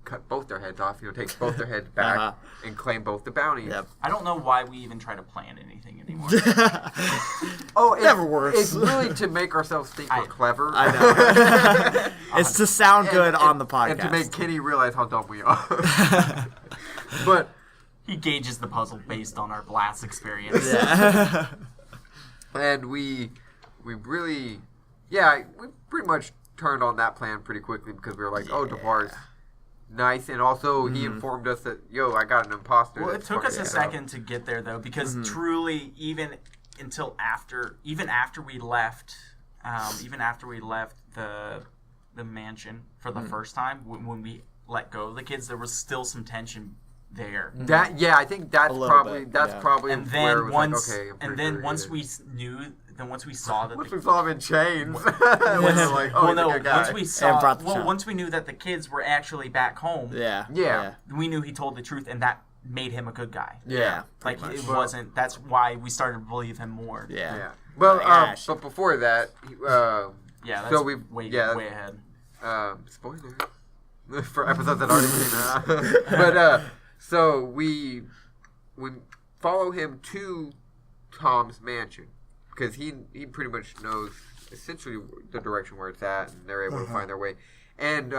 cut both their heads off, take both their heads back, Uh-huh. and claim both the bounties. Yep. I don't know why we even try to plan anything anymore. Oh, Never works. It's really to make ourselves think we're clever. I know. It's to sound good on the podcast. And to make Kenny realize how dumb we are. But He gauges the puzzle based on our blast experience. Yeah. and we really, yeah, we pretty much turned on that plan pretty quickly because we were like, oh, Devar's nice, and also he informed us that, yo, I got an imposter. Well, it that's took us fucking a it up. second to get there, though, because truly, even after we left, the mansion for the first time, when we let go of the kids, there was still some tension there. I think that's A little probably bit, that's yeah. probably And where it then was once, like, okay, I'm and pretty then sure once he we is. once we saw that Once the we saw him in chains, we were like, oh, well, he's no. a good guy. Once we saw, brought the child. once we knew that the kids were actually back home, Yeah. Yeah. we knew he told the truth, and that made him a good guy. Yeah. Like pretty it much. wasn't. That's why we started to believe him more. Yeah. Yeah. Well, Ash. but before that, Yeah, that's So we- way yeah. way ahead. spoiler for episodes that already came out. But so we follow him to Tom's mansion because he pretty much knows essentially the direction where it's at, and they're able to find their way. And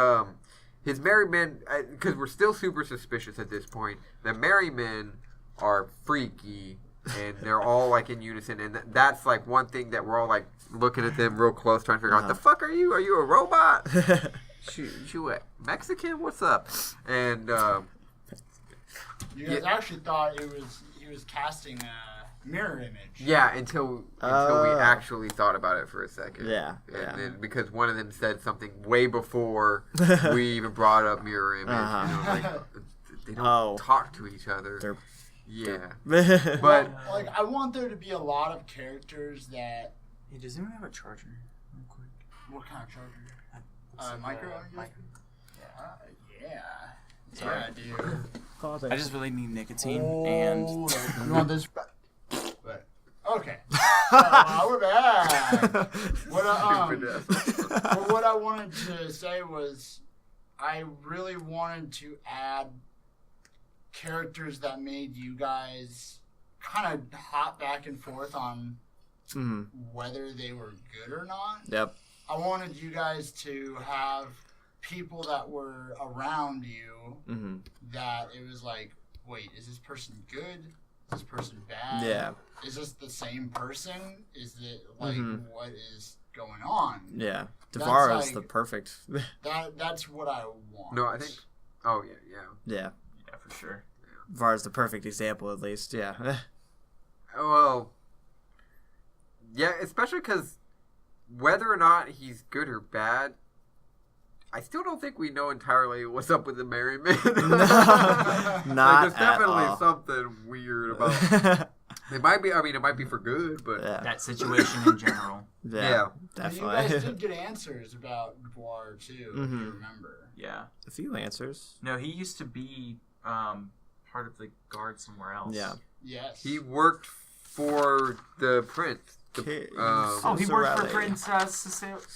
his merry men, because we're still super suspicious at this point, the merry men are freaky. And they're all like in unison, and that's like one thing that we're all like looking at them real close, trying to figure out the fuck are you? Are you a robot? you a Mexican? What's up? And You guys actually thought he was casting a mirror image. yeah, until we actually thought about it for a second. Yeah, And yeah. then because one of them said something way before we even brought up mirror image. Uh-huh. You know, like they don't Oh. talk to each other. They're- Yeah, But but Like, I want there to be a lot of characters that. Hey, does anyone have a charger? Real quick. What kind of charger? Micro. Yeah. Yeah, dude. I just really need nicotine You want this? But, okay. We're back. What I wanted to say was, I really wanted to add characters that made you guys kind of hop back and forth on whether they were good or not. Yep. I wanted you guys to have people that were around you that it was like, wait, is this person good? Is this person bad? Yeah. Is this the same person? Is it like what is going on? Yeah. Devar is like- the perfect. That's what I want. No, I think. Oh yeah. Yeah, Yeah, for sure. Devar is the perfect example, at least. Yeah. Well, yeah, especially because whether or not he's good or bad, I still don't think we know entirely what's up with the Merryman. Not there's at definitely all. something weird about. It might be. I mean, it might be for good, but Yeah. That situation in general. Yeah. But you guys Definitely. did get answers about Devar too, if you remember. Yeah. A few answers. No, he used to be part of the guard somewhere else. Yeah. Yes. he worked for the prince. King Oh, he worked for Cicerelli. Prince He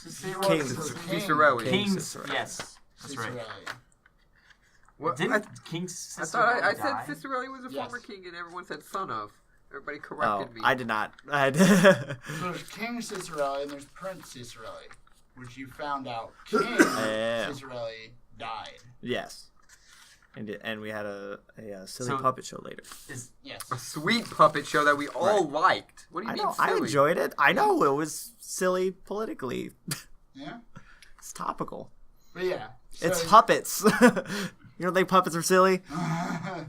Cicero. worked King for Cicerelli. King. Cicerelli. Yes, that's right. Cicerelli. What? Didn't King I Cicerelli thought I said die? Cicerelli was a Yes. former king, and everyone said son of. Everybody Oh, corrected me. I did not. I did. So there's King Cicerelli and there's Prince Cicerelli, which you found out King Yeah. Cicerelli died. Yes. And we had a silly So- puppet show later. Yes. A sweet puppet show that we all liked. What do you I mean know. silly? I enjoyed it. I know it was silly politically. Yeah. It's topical. But yeah. So, It's puppets. You don't think puppets are silly? I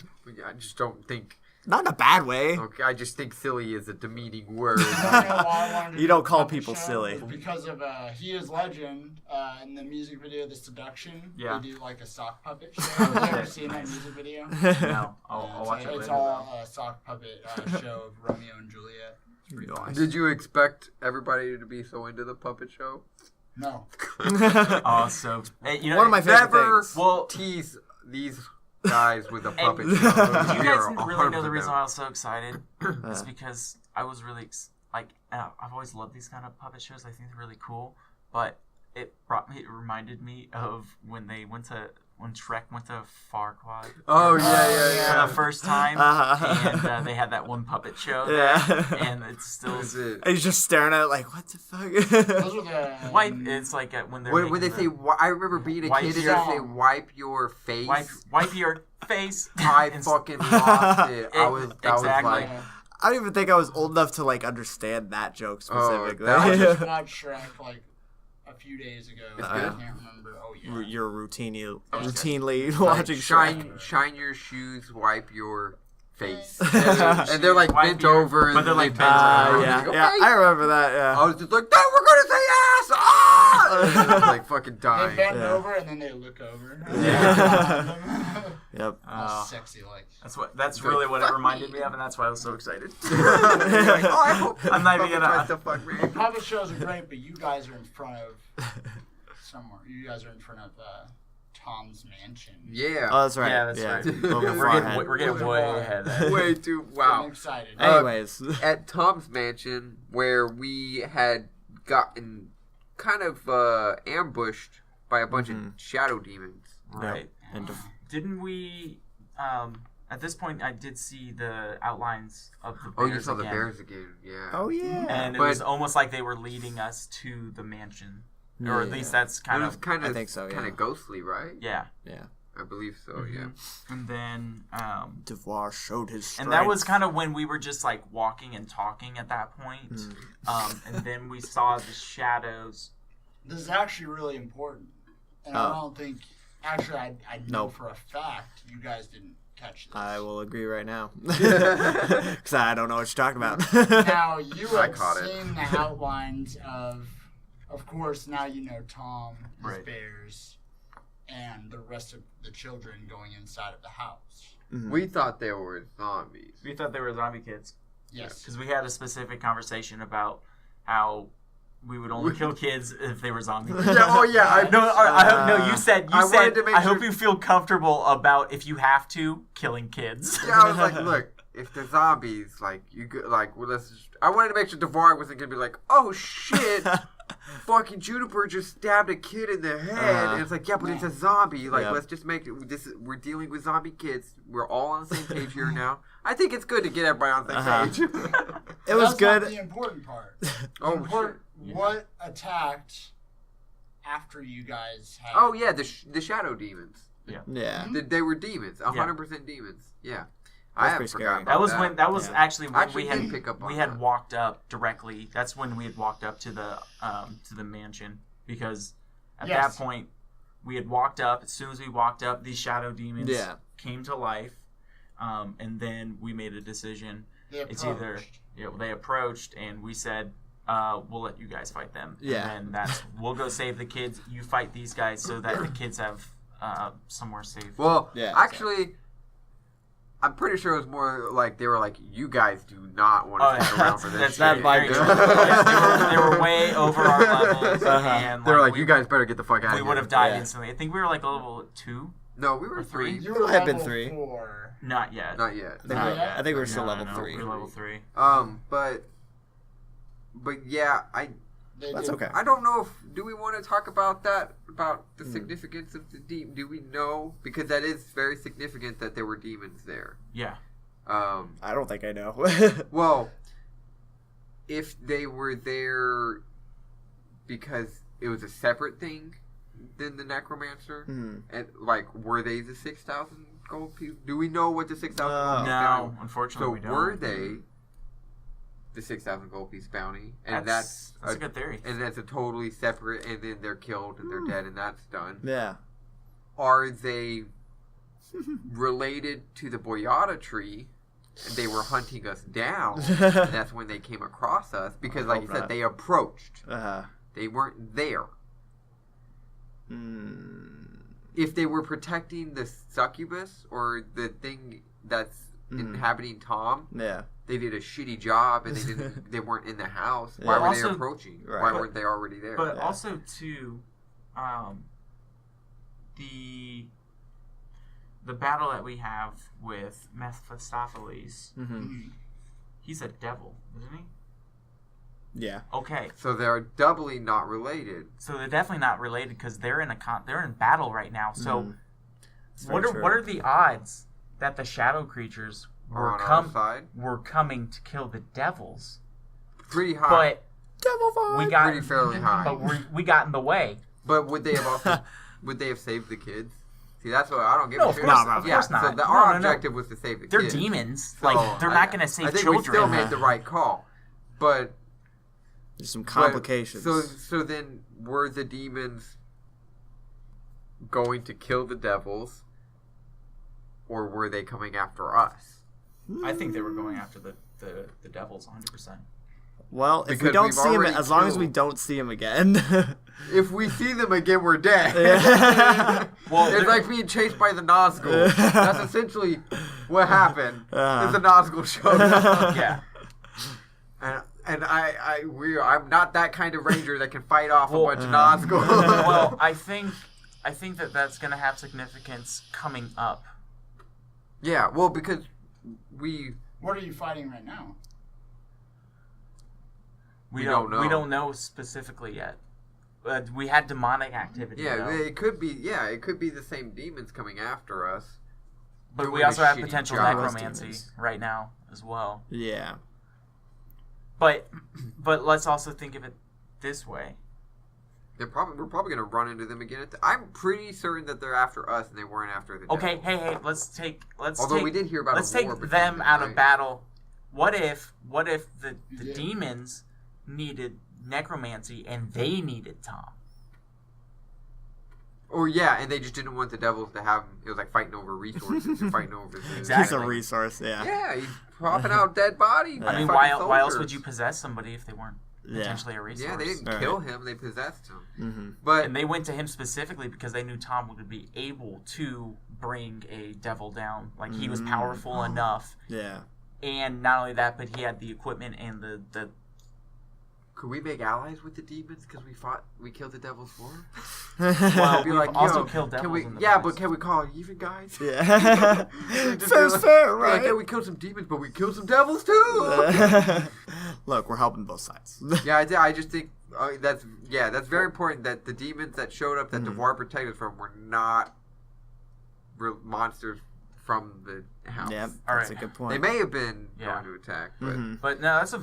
just don't think. Not in a bad way. Okay, I just think silly is a demeaning word. You know why I wanted to You do don't the call puppet people show? silly. Was because of He Is Legend in the music video The Seduction. Yeah. They do like a sock puppet show. Have you ever seen that music video? No, I'll Yeah, watch it it's later. all a sock puppet show of Romeo and Juliet. Pretty nice. Did you expect everybody to be so into the puppet show? No. Oh, so you know, One of my favorite Never things. Well, tease these guys with a puppet And- show. do you We guys are really know the 100% reason why down. I was so excited? It's because I was really I've always loved these kind of puppet shows. I think they're really cool, but it reminded me of when Shrek went to Farquaad Oh yeah, yeah, yeah, for yeah. the first time, Uh-huh. and they had that one puppet show. Yeah. And it's still That's it. And he's just staring at it like, what the fuck? Those are the. wipe. It's like when they're When they making say, the- I remember being a Wipe kid and your- they say, wipe your face. wipe your face. I And- fucking lost it. I was, that Exactly. was like, I don't even think I was old enough to like understand that joke specifically. that I was just watched Shrek like a few days ago. It's I good. can't remember. Oh yeah. You're routinely like, watching Shrek. shine your shoes, wipe your face. Yeah. And they're like Wipe bent your- over and but they're then like they bent bend over. over. Yeah, and they go, yeah, "Hey!" I remember that. I Yeah. was just like, no, we're gonna say ass! Ah! And I was like fucking They dying. bend Yeah. over and then they look over. Yeah. Yep. All sexy like. That's Like, really what it fuck reminded me. me of, and that's why I was so excited. You're like, oh, I hope I'm not fucking even gonna- tries to fuck me. Puppet shows are great, but you guys are in front of somewhere. You guys are in front of Tom's mansion. Yeah. Oh, that's right. Yeah, that's yeah. right. Little We're beforehand. We're getting way ahead of that. Way too, I'm wow. excited. Anyways. At Tom's mansion, where we had gotten kind of ambushed by a bunch of shadow demons. Right. And Didn't we? At this point, I did see the outlines of the bears. Oh, you saw the again. bears again, yeah. oh yeah. And it But- was almost like they were leading us to the mansion, or at Yeah. least that's It kind was of kind I of, think so, yeah. kind of ghostly, right? yeah. Yeah. I believe so, yeah. And then, Devoir showed his strength. and that was kind of when we were just like walking and talking at that point. And then we saw the shadows. This is actually really important, and I don't think. Actually, I know Nope. for a fact you guys didn't catch this. I will agree right now. Because I don't know what you're talking about. Now you I have caught it. seen the outlines of course. Now you know Tom, his Right. bears, and the rest of the children going inside of the house. We thought they were zombies. We thought they were zombie kids Yes. because we had a specific conversation about how we would only kill kids if they were zombies. Yeah, oh yeah, I No, you said I wanted to make I hope sure- you feel comfortable about if you have to killing kids. Yeah, I was like, look, if they're zombies, like you could, like, well, let's. Just, I wanted to make sure Devar wasn't gonna be like, oh shit, fucking Juniper just stabbed a kid in the head, and it's like, yeah, but it's a zombie. Like, Yep. let's just make it. We're dealing with zombie kids. We're all on the same page here now. I think it's good to get everybody on the same page. It was That's not good. the important part. Oh Important, shit. what attacked after you guys had? Oh yeah, the shadow demons. Yeah. They were demons, 100% demons. Yeah, I That's haven't pretty scary. forgotten That about was that. when that was Yeah. actually when Actually we did had pick up on we had that. walked up directly. That's when we had walked up to the mansion, because at Yes. that point we had walked up. As soon as we walked up, these shadow demons Yeah. came to life, and then we made a decision. They It's either they approached, and we said, we'll let you guys fight them. Yeah. And then that's we'll go save the kids. You fight these guys so that the kids have somewhere safe. Well, Yeah, actually, I'm pretty sure it was more like they were like, "You guys do not want to stick around for this." That's shit." That very vibe. true. Yes, they were way over our levels, and They were like, we, "You guys better get the fuck out of we here." would have died Yeah. instantly. I think we were like level 2. No, we were or 3. 3. You were Had been level 3. 4. Not yet. Not yet. I think we're still No, level no, 3. We're level 3. But yeah, That's okay. I don't know if do we want to talk about that about Hmm. the significance of the demon? Do we know because that is very significant that there were demons there. Yeah. I don't think I know. Well, if they were there because it was a separate thing than the necromancer, Hmm. and like were they the 6,000 gold people? Do we know what the 6,000 gold piece No, bounty? unfortunately, So we don't. were they the 6,000 gold piece bounty? And That's a good theory. and that's a totally separate, and then they're killed and they're dead, and that's done. Yeah. Are they related to the Boyata tree? And they were hunting us down. And that's when they came across us because, like you hope said, not. they approached. Uh-huh. They weren't there. Mm. If they were protecting the succubus or the thing that's inhabiting Tom, Yeah. they did a shitty job and they weren't in the house. Why Yeah. were Also- they approaching? Right. Why weren't they already there? But Yeah. also too, the battle that we have with Mephistopheles, Mm-hmm. he's a devil, isn't he? Yeah. Okay, So they're doubly not related. so they're definitely not related because they're in they're in battle right now. So It's what very are what true. are the odds that the shadow creatures Or were on our side. were coming to kill the devils? Pretty high. But Devil vibe. we got Pretty fairly high. but we got in the way. But would they have also would they have saved the kids? See, that's what I don't give No, a of shit. course- No, of yeah, course not. So No, our no, no. objective was to save the They're kids. demons. So, Like they're not going to save I think children. we still made the right call. But There's some complications. So then were the demons going to kill the devils, or were they coming after us? I think they were going after the devils 100%. Well, if we Because don't we've see him, already as long as we killed- don't see him again. If we see them again, we're dead. Yeah. Well, It's like being chased by the Nazgul. That's essentially what happened. Uh-huh. Is the Nazgul showed up. yeah. And I'm not that kind of ranger that can fight off Well, a bunch of Nazgul. Well, I think that that's going to have significance coming up. yeah, well, because we What are you fighting right now? We don't know. We don't know specifically yet. We had demonic activity. though. it could be the same demons coming after us. But we doing a also have shitty potential job. necromancy Demons. right now as well. Yeah. But let's also think of it this way. We're probably gonna run into them again. I'm pretty certain that they're after us and they weren't after the Okay, devils. hey, let's Although take we did hear about let's a take war between them out of right? battle. What if the Yeah. demons needed necromancy and they needed Tom? Or yeah, and they just didn't want the devils to have. It was like fighting over resources and fighting over things. Exactly. He's a resource, yeah. Yeah, he's popping out dead bodies. I I mean, fucking why else soldiers. would you possess somebody if they weren't Yeah. potentially a resource? Yeah, they didn't All kill him; they possessed him. Mm-hmm. But And they went to him specifically because they knew Tom would be able to bring a devil down. Like he was powerful enough, Yeah. and not only that, but he had the equipment and the could we make allies with the demons because we killed the devils for him? well, Be we've like, also yo, killed devils. can we? in the Yeah, past. but can we call it even, guys? Yeah. Just Fair's be like- fair, be right? Like, yeah, we killed some demons, but we killed some devils too. Look, we're helping both sides. Yeah, I just think that's very important that the demons that showed up that Devar protected us from were not monsters from the house. Yeah, All that's right. a good They point. may have been Yeah. going to attack, but Mhm. But no, that's a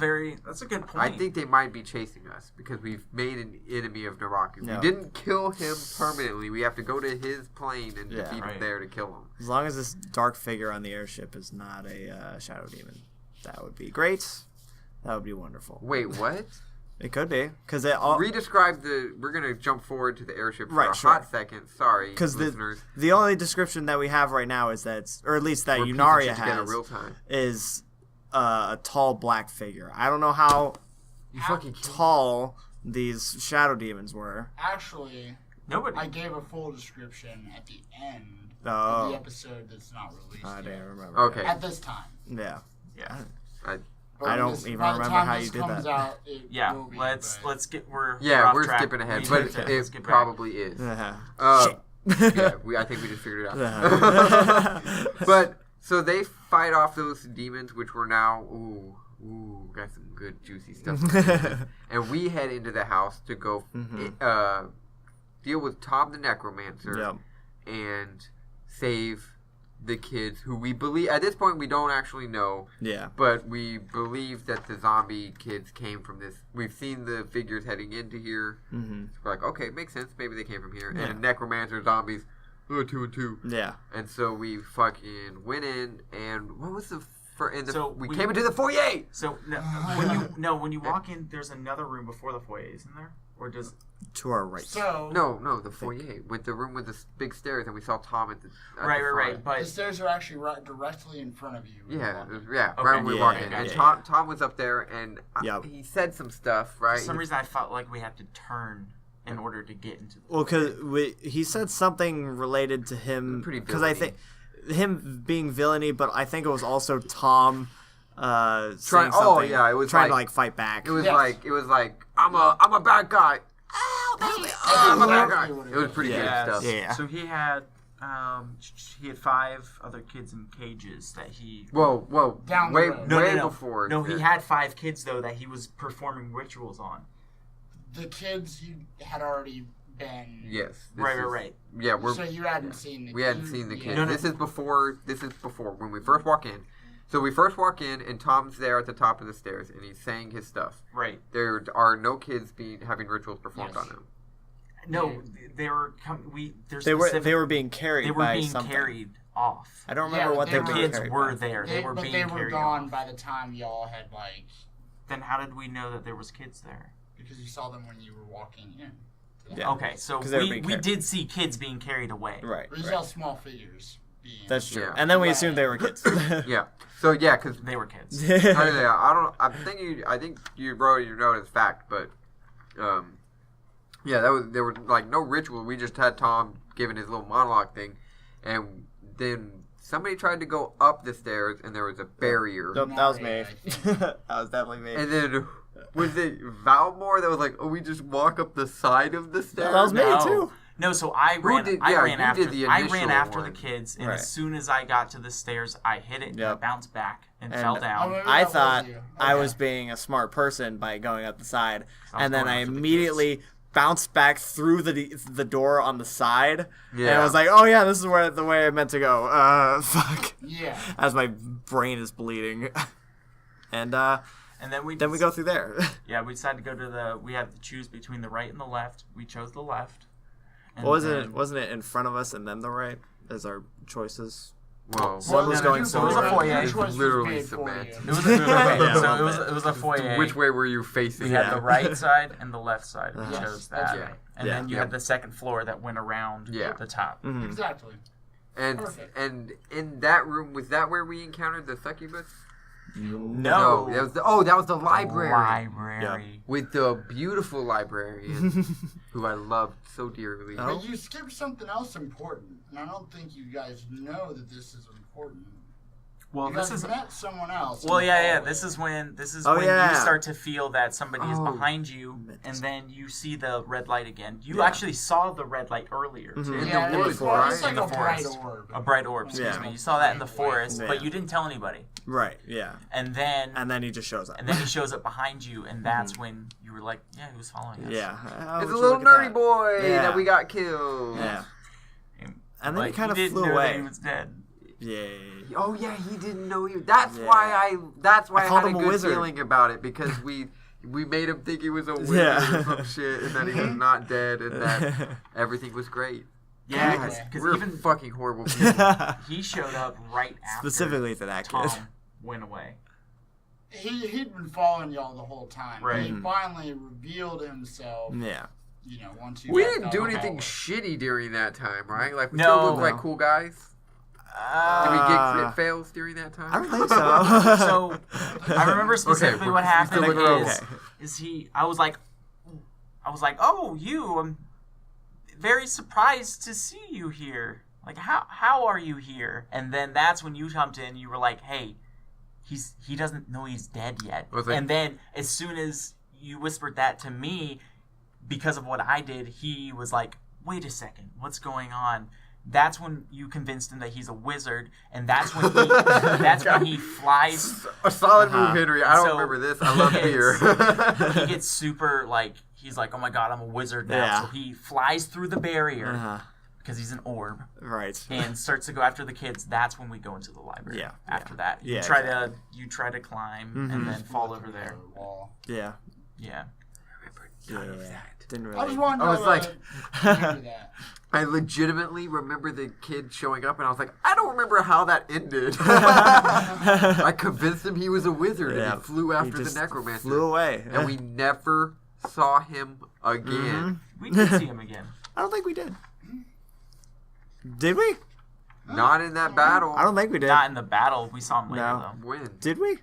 good point. I think they might be chasing us because we've made an enemy of Naraku. Yeah. We didn't kill him permanently. We have to go to his plane and Yeah. defeat him Right. there to kill him. As long as this dark figure on the airship is not a shadow demon, that would be great. That would be wonderful. Wait, what? It could be because it all. Redescribe the. We're gonna jump forward to the airship for Right, a sure. hot second. Sorry, Because listeners. the only description that we have right now is that it's, or at least that We're piecing Yunaria shit together has, real time. is a tall black figure. I don't know how You fucking tall these shadow demons were. Actually, Nobody. I gave a full description at the end Oh. of the episode that's not released I yet. didn't remember. Okay. At this time. Yeah. Yeah. But I don't this- even by the remember time how this you did comes that. Out, it Yeah. will be, Let's but- get we're Yeah, off we're track. skipping ahead, We but need to it skip back. probably is. Shit. Yeah, I think we just figured it out. But so they fight off those demons, which were now got some good juicy stuff. And we head into the house to go deal with Tom the Necromancer Yep. and save the kids who we believe at this point we don't actually know, Yeah. but we believe that the zombie kids came from this. We've seen the figures heading into here. Mm-hmm. We're like, okay, makes sense. Maybe they came from here. Yeah. And necromancer zombies, 2 and 2. Yeah. And so we fucking went in, and what was the So we we- came into the foyer. So when you walk in, there's another room before the foyer, isn't there? Or does To our right. So No, the foyer with the room with the big stairs, and we saw Tom at the right. front. the But stairs are actually right directly in front of you. Yeah, Walking. yeah, Okay. right when we Yeah, walked in, yeah, and yeah. Tom was up there, and Yep. he said some stuff, right? for some reason I felt like we had to turn in order to get into the Well, because he said something related to him. Pretty Because I think him being villainy, but I think it was also Tom. Saying Trying- something, yeah, it was trying to like- fight back. It was Yes. like I'm a bad guy. I'm a bad guy. Exactly what It was pretty Yeah. good stuff. Yeah. So he had 5 other kids in cages that he. Whoa, Down the way road. way No. before. No, he this. had 5 kids though that he was performing rituals on. The kids you had already been. Yes. this Right. is- Yeah, So you hadn't seen the. we hadn't seen the yeah. kids. No, no. This is before when we first walk in. So we first walk in, and Tom's there at the top of the stairs, and he's saying his stuff. Right. There are no kids having rituals performed Yes. on them. No, they were. They were being carried. They were by being something. carried off. I don't remember Yeah, what they they were- were Kids carried were by. there. They were but being they were carried gone off. by the time y'all had Then how did we know that there was kids there? because you saw them when you were walking in. Yeah. Okay, so 'Cause they were we being we carried. did see kids being carried away. Right. We saw small figures being. That's true. Yeah. And then we Right. assumed they were kids. Yeah. So yeah, because They were kids. I think you wrote your note as fact, but yeah, there was like no ritual. We just had Tom giving his little monologue thing, and then somebody tried to go up the stairs, and there was a barrier. Nope, that was me. I think. That was definitely me. And then was it Valmore that was like, "Oh, we just walk up the side of the stairs"? that was me No. too. No, so I ran. did- I yeah, ran you after. did the I initial ran after one. the kids, and Right. as soon as I got to the stairs, I hit it and Yep. it bounced back and, And fell Oh, down. maybe I that was thought you. I Okay. was being a smart person by going up the side, I was and then going I after the immediately bounced back through the door on the side, and Yeah. I was like, "Oh yeah, this is where the way I meant to go." Fuck. Yeah. As my brain is bleeding, and And then we go through there. Yeah, we decided to go to the. We had to choose between the right and the left. We chose the left. And Wasn't it in front of us and then the right as our choices? Whoa. What was going so it was a somewhere? foyer. Your It choice was literally made for cement. you. It was a, Yeah. so it was a foyer. Which way were you facing? We had Yeah. the right side and the left side. We Yes, chose that's that. right. And Yeah. then you Yep. had the second floor that went around Yeah. the top. Mhm. Exactly. And Perfect. and in that room, was that where we encountered the succubus? No. that was the library Library. with the beautiful librarian who I loved so dearly. Oh. But you skipped something else important, and I don't think you guys know that this is important. Well, You this guys is. met someone else. Well, in the yeah. hallway. This is when Oh, you yeah. start to feel that somebody is Oh. behind you, and then you see the red light again. You Yeah. actually saw the red light earlier too. Mhm. Yeah, the it woods, was more, it's right? like In a the bright forest. orb. A bright orb, excuse Yeah. me. You saw that in the forest, Yeah. but you didn't tell anybody. Right. Yeah. And then And then he just shows up. and then he shows up behind you, and that's when you were like, yeah, he was following us. Yeah. It's a little nerdy boy Yeah. that we got killed. Yeah. And And then he kind of didn't flew know that away. he was dead. Yay. Oh yeah, he didn't know you. That's Yeah. why I I called had him a a good wizard. feeling about it because we made him think he was a wizard Yeah. or some shit, and that he was not dead, and that everything was great. Yeah, God. because We're even fucking horrible people. he showed up right after Specifically to that Tom kid. went away. he'd been following y'all the whole time. Right. He finally revealed himself. Yeah. Once you We got didn't out do of the anything hallway. shitty during that time, right? Like we No. still look No. like cool guys. Did we get crit fails during that time? I don't think so. So I remember specifically we're what happened still looking is, okay. I was like, oh, you, I'm very surprised to see you here. Like, how are you here? And then that's when you jumped in. You were like, hey, he doesn't know he's dead yet. I was like- And then as soon as you whispered that to me, because of what I did, he was like, wait a second, what's going on? That's when you convinced him that he's a wizard, and that's when he flies. A solid Uh-huh. move, Henry. I don't So, remember this. I love beer. He gets super, like, he's like, oh my god, I'm a wizard now. Yeah. So he flies through the barrier Uh-huh. because he's an orb Right. and starts to go after the kids. That's when we go into the library. Yeah, After that, you Yeah, try to climb Mhm. and then fall over there. Wall. Yeah. Yeah. Yeah. Didn't really. I just wanted to I was like- remember that. I legitimately remember the kid showing up, and I was like, I don't remember how that ended. I convinced him he was a wizard, Yeah. and he flew He after the just necromancer. flew away. And we never saw him again. We did see him again. I don't think we did. Did we? Not in that battle. I don't think we did. Not in the battle. We saw him later, No. though. When? Did we? It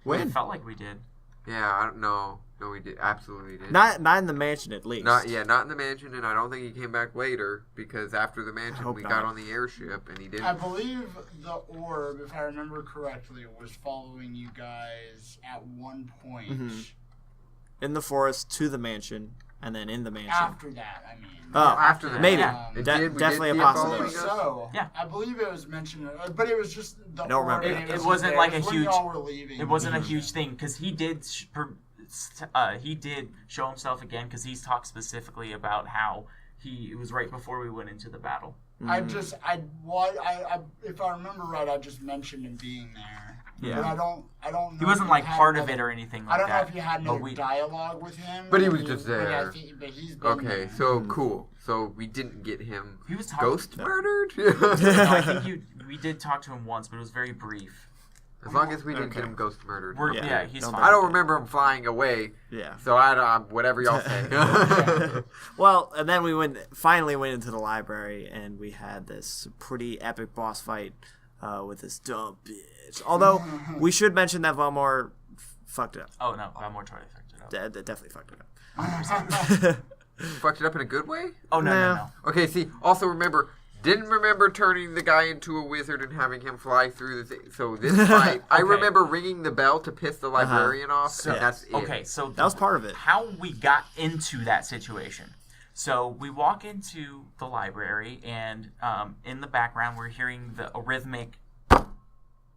When? felt like we did. Yeah, I don't know. No, we did. Absolutely did. Not in the mansion, at least. Not in the mansion, and I don't think he came back later because after the mansion hope we not. got on the airship and he didn't. I believe the orb, if I remember correctly, was following you guys at one point. Mhm. In the forest to the mansion, and then in the mansion. After that, I mean. Oh, after the maybe. Um, It De- did- we definitely did a see it I following believe us? so. Yeah. I believe it was mentioned, but it was just the I don't orb. remember and that. It was wasn't there. like It a was when huge- y'all were leaving. It wasn't a huge thing because he did show himself again because he's talked specifically about how it was right before we went into the battle. I if I remember right, I just mentioned him being there. Yeah. But I don't know. He wasn't if like had part of another- it or anything I like don't know that. if you had but no we- dialogue with him. But he was just But there. but he's been Okay, there. so cool. So we didn't get him He was talking. ghost murdered? No, I think we did talk to him once, but it was very brief. As long as we didn't Okay. get him ghost murdered. Yeah, he's don't fine. I don't remember him flying away, Yeah. so whatever y'all say. Well, and then we finally went into the library, and we had this pretty epic boss fight with this dumb bitch. Although, we should mention that Valmore fucked it up. Oh no, Valmore totally fucked it up. Definitely fucked it up. Fucked it up in a good way? Oh no, Nah. no. Okay, see, also didn't remember turning the guy into a wizard and having him fly through the thing. So this fight, I Okay. remember ringing the bell to piss the librarian off, So- and that's it. Okay, so That was part of it. how we got into that situation. So we walk into the library, and in the background we're hearing the arrhythmic,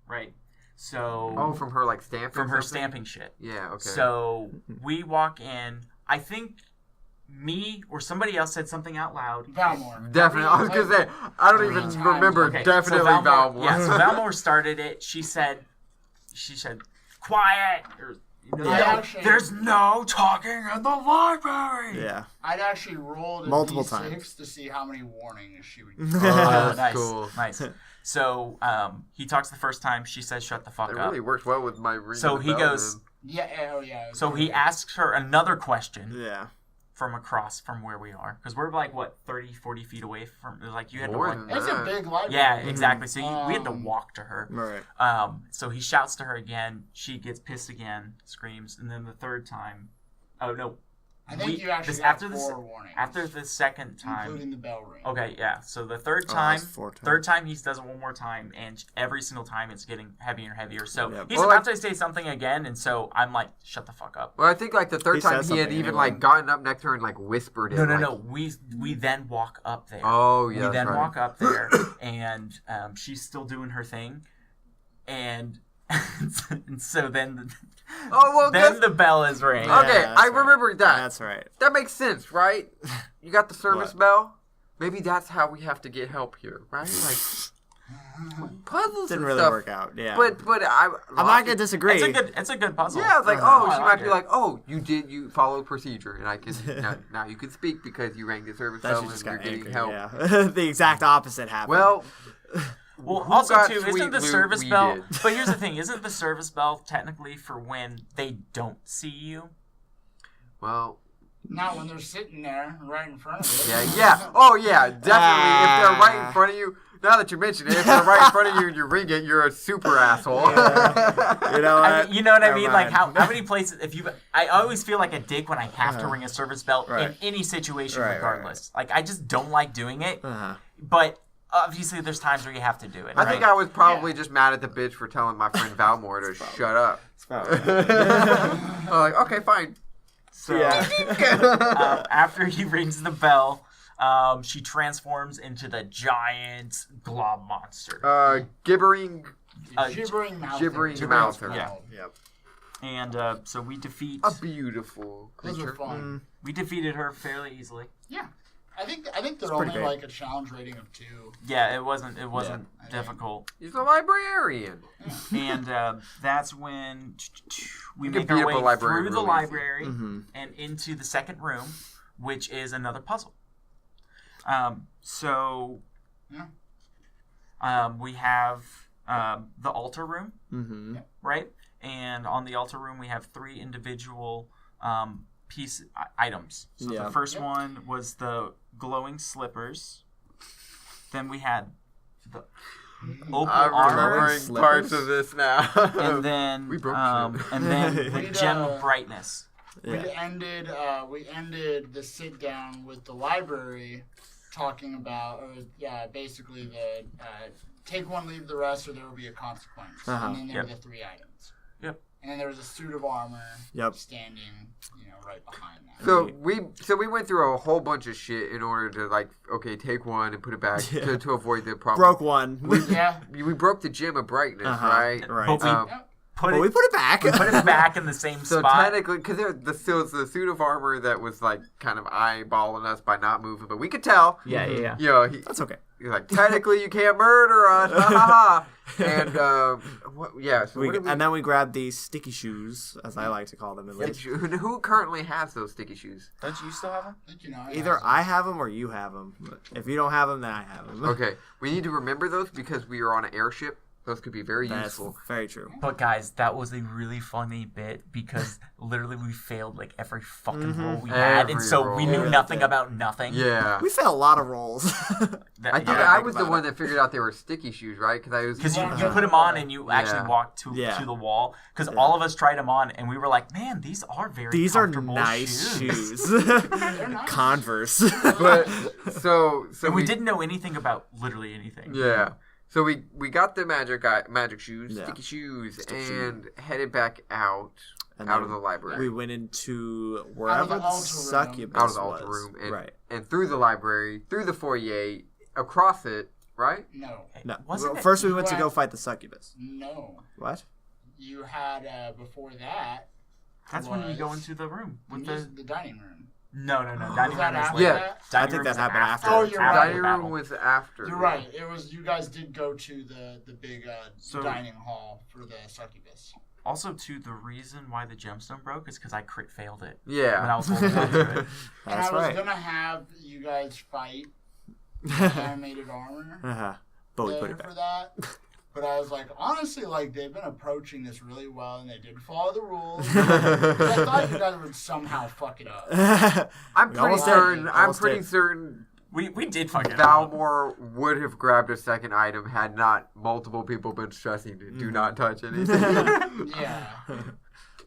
right? So Oh, from her like stamping. from her something? stamping shit. Yeah. Okay. So we walk in. I think me or somebody else said something out loud. Valmore. Definitely, I was gonna say I don't Three even times. remember. Okay, Definitely so Valmore, Valmore. Yeah, so Valmore started it. She said, "Quiet." Or, there's no talking in the library. Yeah. I'd actually rolled a Multiple D6 times. to see how many warnings she would give. Oh, Oh, that's nice, cool. nice. So he talks the first time. She says, "Shut the fuck It up." really worked well with my ring. So of the he bell goes- then. Yeah, oh yeah. So he asks her another question Yeah. from across from where we are, because we're like what 30, 40 feet away from. Like you had More to walk. than It's a big library. Yeah, exactly. So we had to Um, walk to her. Right. So he shouts to her again. She gets pissed again, screams, and then the third time. Oh no! I think you actually this- got after this- 4 warnings. After the second time. including the bell ring. Okay, yeah. So the third Oh, time, that's 4 times. third time he does it one more time, and every single time it's getting heavier and heavier. So Yep. he's Well, about like- to say something again, and so I'm like, "Shut the fuck up." Well, I think like the third He time says he had something even anyway. like gotten up next to her and like whispered it. No, no, like, no. We then walk up there. Oh yeah. we then that's right. walk up there, and she's still doing her thing, and, and so then Oh well. then guess- the bell is ringing. Yeah, okay, that's I right. remember that. That's right. That makes sense, right? You got the service What? bell. Maybe that's how we have to get help here, right? Like puzzles Didn't and really stuff. work out. Yeah. But I'm not gonna disagree. It's a good puzzle. Yeah, I was like, Uh-huh. oh, I she like might be it. like, oh, you followed procedure, and I can now you can speak because you rang the service That bell shit and just you're got getting angry. help. Yeah. The exact opposite happened. Well, Well, Who also got too, sweet isn't the loot? service We bell? did. But here's the thing: isn't the service bell technically for when they don't see you? Well, Not when they're sitting there right in front of you. yeah. Oh, yeah, definitely. If they're right in front of you, now that you mention it, if they're right in front of you and you ring it, you're a super asshole. You know what? I mean, you know what I Never mean? Like mind. how many places? If you, I always feel like a dick when I have to ring a service bell Right. in any situation, Right, right, regardless. Like I just don't like doing it. Uh-huh. But obviously, there's times where you have to do it. I right? think I was probably just mad at the bitch for telling my friend Valmore to shut up. It's probably- I'm like, okay, fine. So, Yeah. after he rings the bell, she transforms into the giant glob monster. Gibbering. Gibbering mouth. Gibbering Gibbering mouther. Yeah. Yep. And so we defeat. A beautiful Those are creature. fun. We defeated her fairly easily. Yeah. I think they're pretty only great. like a challenge rating of 2. Yeah, it wasn't I think. difficult. He's a librarian. And that's when we You can make beat our up a way librarian through the real easy. library Mm-hmm. and into the second room, which is another puzzle. So Yeah. we have the altar room, Mm-hmm. right? And on the altar room, we have 3 individual items. So Yeah. the first Yep. one was the glowing slippers. Then we had the opal I'm armor. remembering Slippers? parts of this now. And then, We broke shit. and then the We'd, gem brightness. Yeah. We ended the sit down with the library talking about, basically the take one, leave the rest, or there will be a consequence. Uh-huh. And then there Yep. were the 3 items. Yep. And then there was a suit of armor Yep. standing, right behind that. So we went through a whole bunch of shit in order to like, okay, take one and put it back Yeah. to avoid the problem. Broke one. Yeah. We broke the gem of brightness, Uh-huh. right? Right. But we Yep. put But it, we put it back. put it back in the same So spot. technically, because the suit of armor that was like kind of eyeballing us by not moving, but we could tell. Yeah. You know, That's okay. he's like, technically, you can't murder us. Ha ha ha. And what? Yeah. So what did we? And then we grabbed these sticky shoes, as I like to call them at least. Who currently has those sticky shoes? Don't you still have them? I think, Either I have them or you have them. If you don't have them, then I have them. Okay, we need to remember those because we are on an airship. Those could be very That's useful. very true. But guys, that was a really funny bit because literally we failed like every fucking roll we had, and Every so roll. we knew Yeah. nothing about nothing. Yeah. We failed a lot of rolls. That- I think yeah. I was the one that figured out they were sticky shoes, right? Because you Yeah. put them on and you actually Yeah. walked to Yeah. the wall. Because all of us tried them on and we were like, man, these are very These are comfortable nice shoes. They're nice. Converse. But so And we didn't know anything about literally anything. Yeah. So we got the magic shoes, Yeah. sticky shoes, Sticky and headed back out And out then of the library, We went into wherever Out of the the altar room. succubus out of the altar was. room, and, Right. and through the library, through the foyer, across it, right? No. No. Wasn't Well, it- first we went to Well- go fight the succubus. No. What? You had, before that, That's when we go was into the room with the dining room. No. Dining Was room that is after later. that? I Dining think room that is happened after. Oh, you're right. Dining the room battle. was after. You're right. It was you guys did go to the big So- dining hall for the succubus. Also, too, the reason why the gemstone broke is because I crit failed it. Yeah. When I was holding on to it. And That's I was right. gonna have you guys fight animated armor Uh-huh. But we put later it back. for that. But I was like, honestly, like they've been approaching this really well, and they did follow the rules. But I thought you guys would somehow fuck it up. I'm We pretty almost certain. did. I'm Almost pretty did. certain We did fucking it up. Valmore would have grabbed a second item had not multiple people been stressing to Mm-hmm. do not touch anything. Yeah.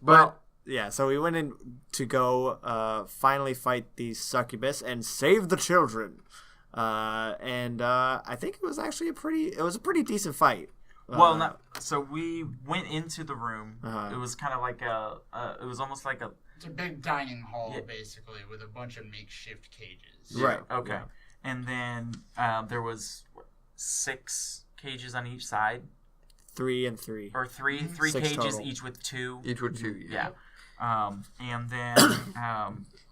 But Yeah, so we went in to go finally fight the succubus and save the children. And I think it was actually a pretty decent fight. Well, no. So we went into the room. Uh-huh. It was kind of like it was almost like a. It's a big dining hall, Yeah. basically, with a bunch of makeshift cages. Right. Okay. Yeah. And then there was 6 cages on each side, 3 and 3. or three 6 cages total. each with 2. each with 2. Yeah. And then,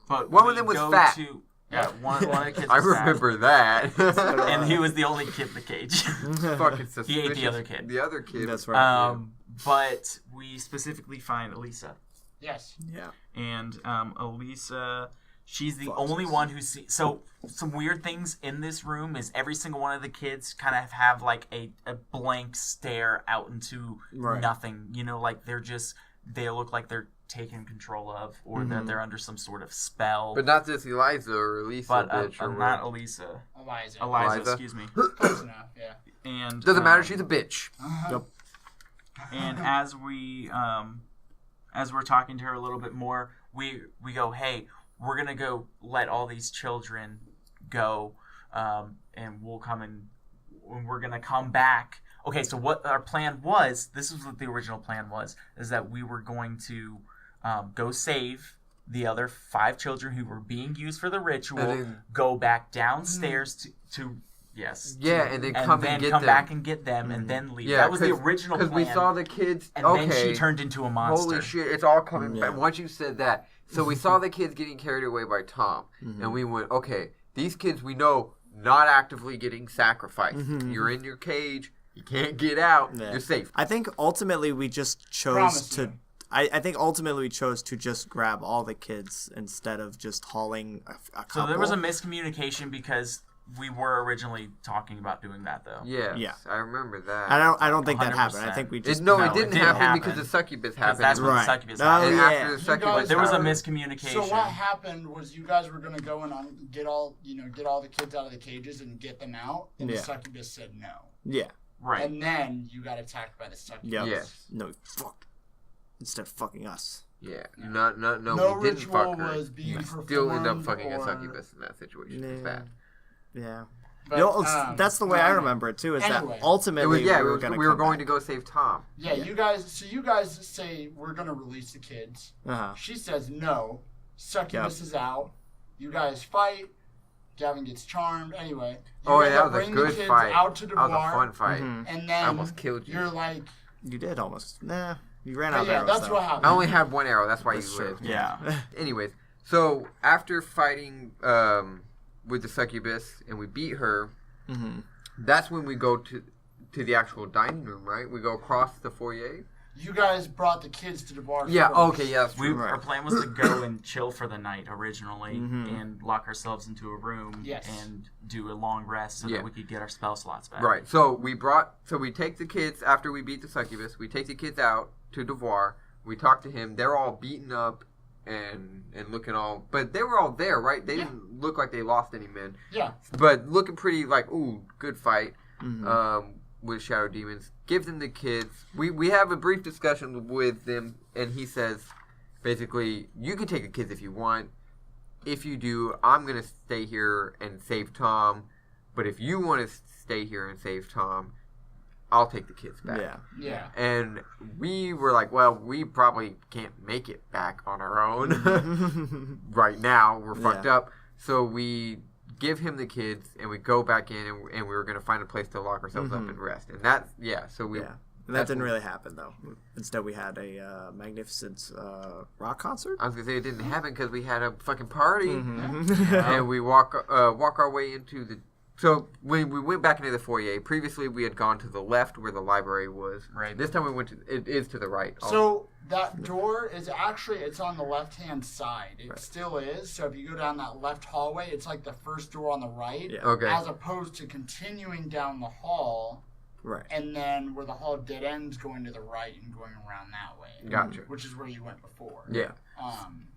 but One of we them was go fat. To, yeah, one of the kids. I was fat. remember that. And he was the only kid in the cage. fucking suspicious. He ate the other kid. The other kid. That's right. But we specifically find Elisa. Yes. Yeah. And Elisa, She's the Fuck only this. one who sees. So some weird things in this room is every single one of the kids kind of have like a blank stare out into Right. nothing. You know, like they look like they're taken control of, or that they're under some sort of spell. But not this Eliza or Elisa But bitch or not whatever. Elisa. Eliza. Eliza, excuse me. Close enough, yeah. And Doesn't matter. She's a bitch. Yep. And as we're talking to her a little bit more, we go, hey, we're gonna go let all these children go, and we'll come and we're gonna come back. Okay, so what our plan was, this was what the original plan was, is that we were going to go save the other 5 children who were being used for the ritual, And then- go back downstairs to yes. Yeah, and then come and get them. back and get them, and then leave. Yeah, that was the original plan. Because we saw the kids. and okay. then she turned into a monster. Holy shit! It's all coming Yeah. back. Once you said that, so we saw the kids getting carried away by Tom, and we went, okay, these kids we know not actively getting sacrificed. You're in your cage. You can't get out. Yeah. You're safe. I think ultimately we just chose Promise to. you. I think ultimately we chose to just grab all the kids instead of just hauling a couple. So there was a miscommunication because we were originally talking about doing that, though. Yes, Yeah. I remember that. I don't think that happened. I 100%. think we just No, No, it didn't it didn't happen because happen. the succubus Because happened. that's when Right. the succubus Oh, happened. and yeah. after the You succubus, guys There was a are- miscommunication. So what happened was you guys were gonna go and get all the kids out of the cages and get them out, and Yeah. the succubus said no, Yeah. Right. and then you got attacked by the succubus. Yeah. Yes. No. Fuck. Instead of fucking us. Yeah. Yeah. No, No we didn't ritual fuck her. was being We performed. still end up fucking a or- succubus in that situation. It's Yeah. bad. Yeah. But, That's the way I remember it too. Is anyway. that ultimately we were going to go save Tom. Yeah, you guys. So you guys say we're gonna release the kids. Uh-huh. She says no. Succubus is out. You guys fight. Gavin gets charmed. Anyway. You Oh, guys yeah, that was a bring good the kids fight. out to the That was a bar, fun fight. Mhm. and I then almost killed you. you're like, You did almost. Nah. You ran but out of yeah, arrows. that's though. what happened. I only had one arrow. That's why That's you true. lived. Yeah. Anyways, so after fighting with the succubus and we beat her, Mhm. that's when we go to the actual dining room, right? We go across the foyer. You guys brought the kids to the bar. Yeah. first. Okay. Yeah. That's We, true. Right. Our plan was to go and chill for the night originally Mhm. and lock ourselves into a room Yes. and do a long rest so Yeah. that we could get our spell slots back. Right. So we take the kids after we beat the succubus. We take the kids out to Devoir. We talk to him. They're all beaten up and looking all, but they were all there, right? They Yeah. didn't look like they lost any men, Yeah. but looking pretty like ooh, good fight. Mhm. With Shadow Demons. Give them the kids. We have a brief discussion with them, and he says, basically, you can take the kids if you want. If you do, I'm going to stay here and save Tom. But if you want to stay here and save Tom, I'll take the kids back. Yeah. Yeah. And we were like, well, we probably can't make it back on our own. Right now, we're fucked Yeah. up. So we give him the kids, and we go back in, and we were going to find a place to lock ourselves up and rest. And that's, so we... Yeah. And that didn't really happen though. Instead, we had a magnificent rock concert. I was going to say it didn't happen because we had a fucking party. Mhm. And we walk our way into the... So when we went back into the foyer, previously we had gone to the left where the library was. Right. This time we went to... It is to the right. So that door is actually, it's on the left-hand side. It still is. So if you go down that left hallway, it's like the first door on the right. Yeah. Okay. As opposed to continuing down the hall, Right. and then where the hall dead ends, going to the right and going around that way. Gotcha. Which is where you went before. Yeah.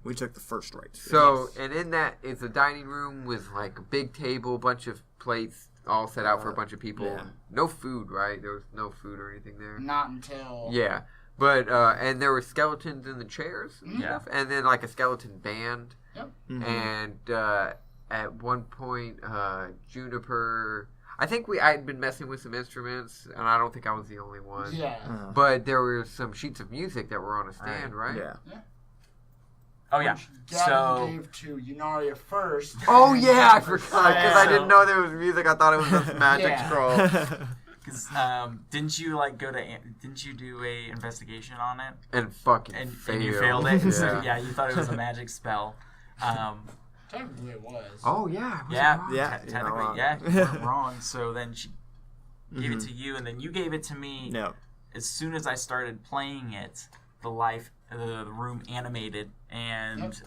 We took the first right. So, and in that is a dining room with like a big table, bunch of plates all set out for a bunch of people. yeah. No food, right? There was no food or anything there. Not until... Yeah. But, and there were skeletons in the chairs and Yeah. stuff. And then like a skeleton band. Yep. Mhm. And at one point, Juniper... I think I had been messing with some instruments, and I don't think I was the only one. Yeah. Uh-huh. But there were some sheets of music that were on a stand, right? Yeah. Oh, yeah. Which Gavin So, gave to Yunaria first. Oh and yeah, I for forgot because I didn't know there was music. I thought it was a magic Yeah. scroll. cause, didn't you didn't you do a investigation on it? And fucking And failed. you failed it? Yeah. So, yeah, you thought it was a magic spell. Technically it was. Oh yeah. was it Yeah, wrong? Yeah. te- you're not technically, wrong. yeah, you weren't wrong. So then she gave it Mhm. to you, and then you gave it to me. No. As soon as I started playing it, the room animated, and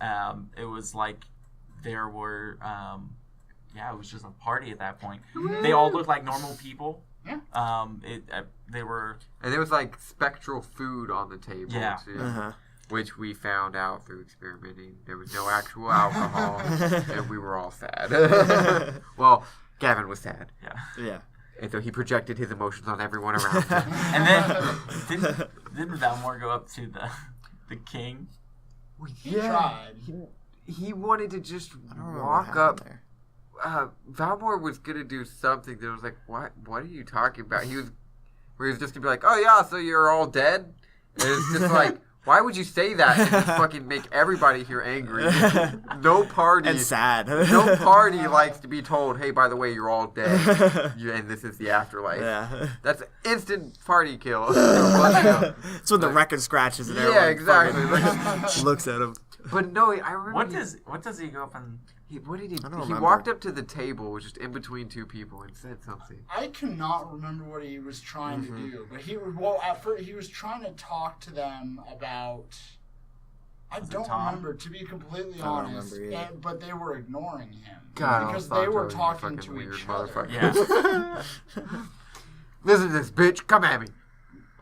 it was like there were, it was just a party at that point. They all looked like normal people. Yeah. They were. And there was like spectral food on the table too. Uh-huh. Which we found out through experimenting. There was no actual alcohol, and we were all sad. Well, Gavin was sad, Yeah. and so he projected his emotions on everyone around him. And then didn't Valmore go up to the king? He tried. He wanted to just I don't remember what walk happened up. there. Valmore was gonna do something that was like, what are you talking about? He was just gonna be like, oh yeah, so you're all dead? And it's just like, why would you say that and just fucking make everybody here angry? No party. And sad. No party likes to be told, hey, by the way, you're all dead. And this is the afterlife. Yeah. That's instant party kill. It's when the record scratches and everyone Yeah, exactly. fucking looks at him. But no, I remember. What does he go up and? What did he? I don't He remember. walked up to the table, was just in between two people, and said something. I cannot remember what he was trying to do, but at first he was trying to talk to them about. I don't Tom? remember, to be completely I don't honest. remember either. But they were ignoring him God, because Alfonso, they were you talking fucking to weird each other. motherfucker. Yeah. Listen to this, bitch. Come at me.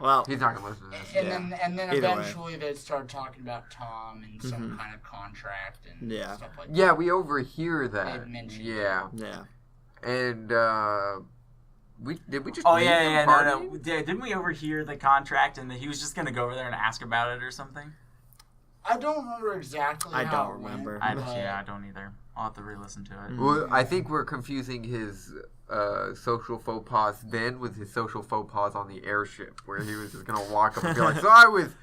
Well, He's not gonna listen to this. And then Either way. eventually they started talking about Tom and some kind of contract and Yeah. stuff like that. Yeah, we overhear that. They mentioned Yeah, yeah. and we just. Oh leave yeah, them yeah, partying? no. Didn't we overhear the contract and that he was just gonna go over there and ask about it or something? I don't remember exactly. I how don't it went, remember. I but- don't either. I'll have to re-listen to it. Well, I think we're confusing his social faux pas then with his social faux pas on the airship, where he was just gonna walk up and be like, "So I was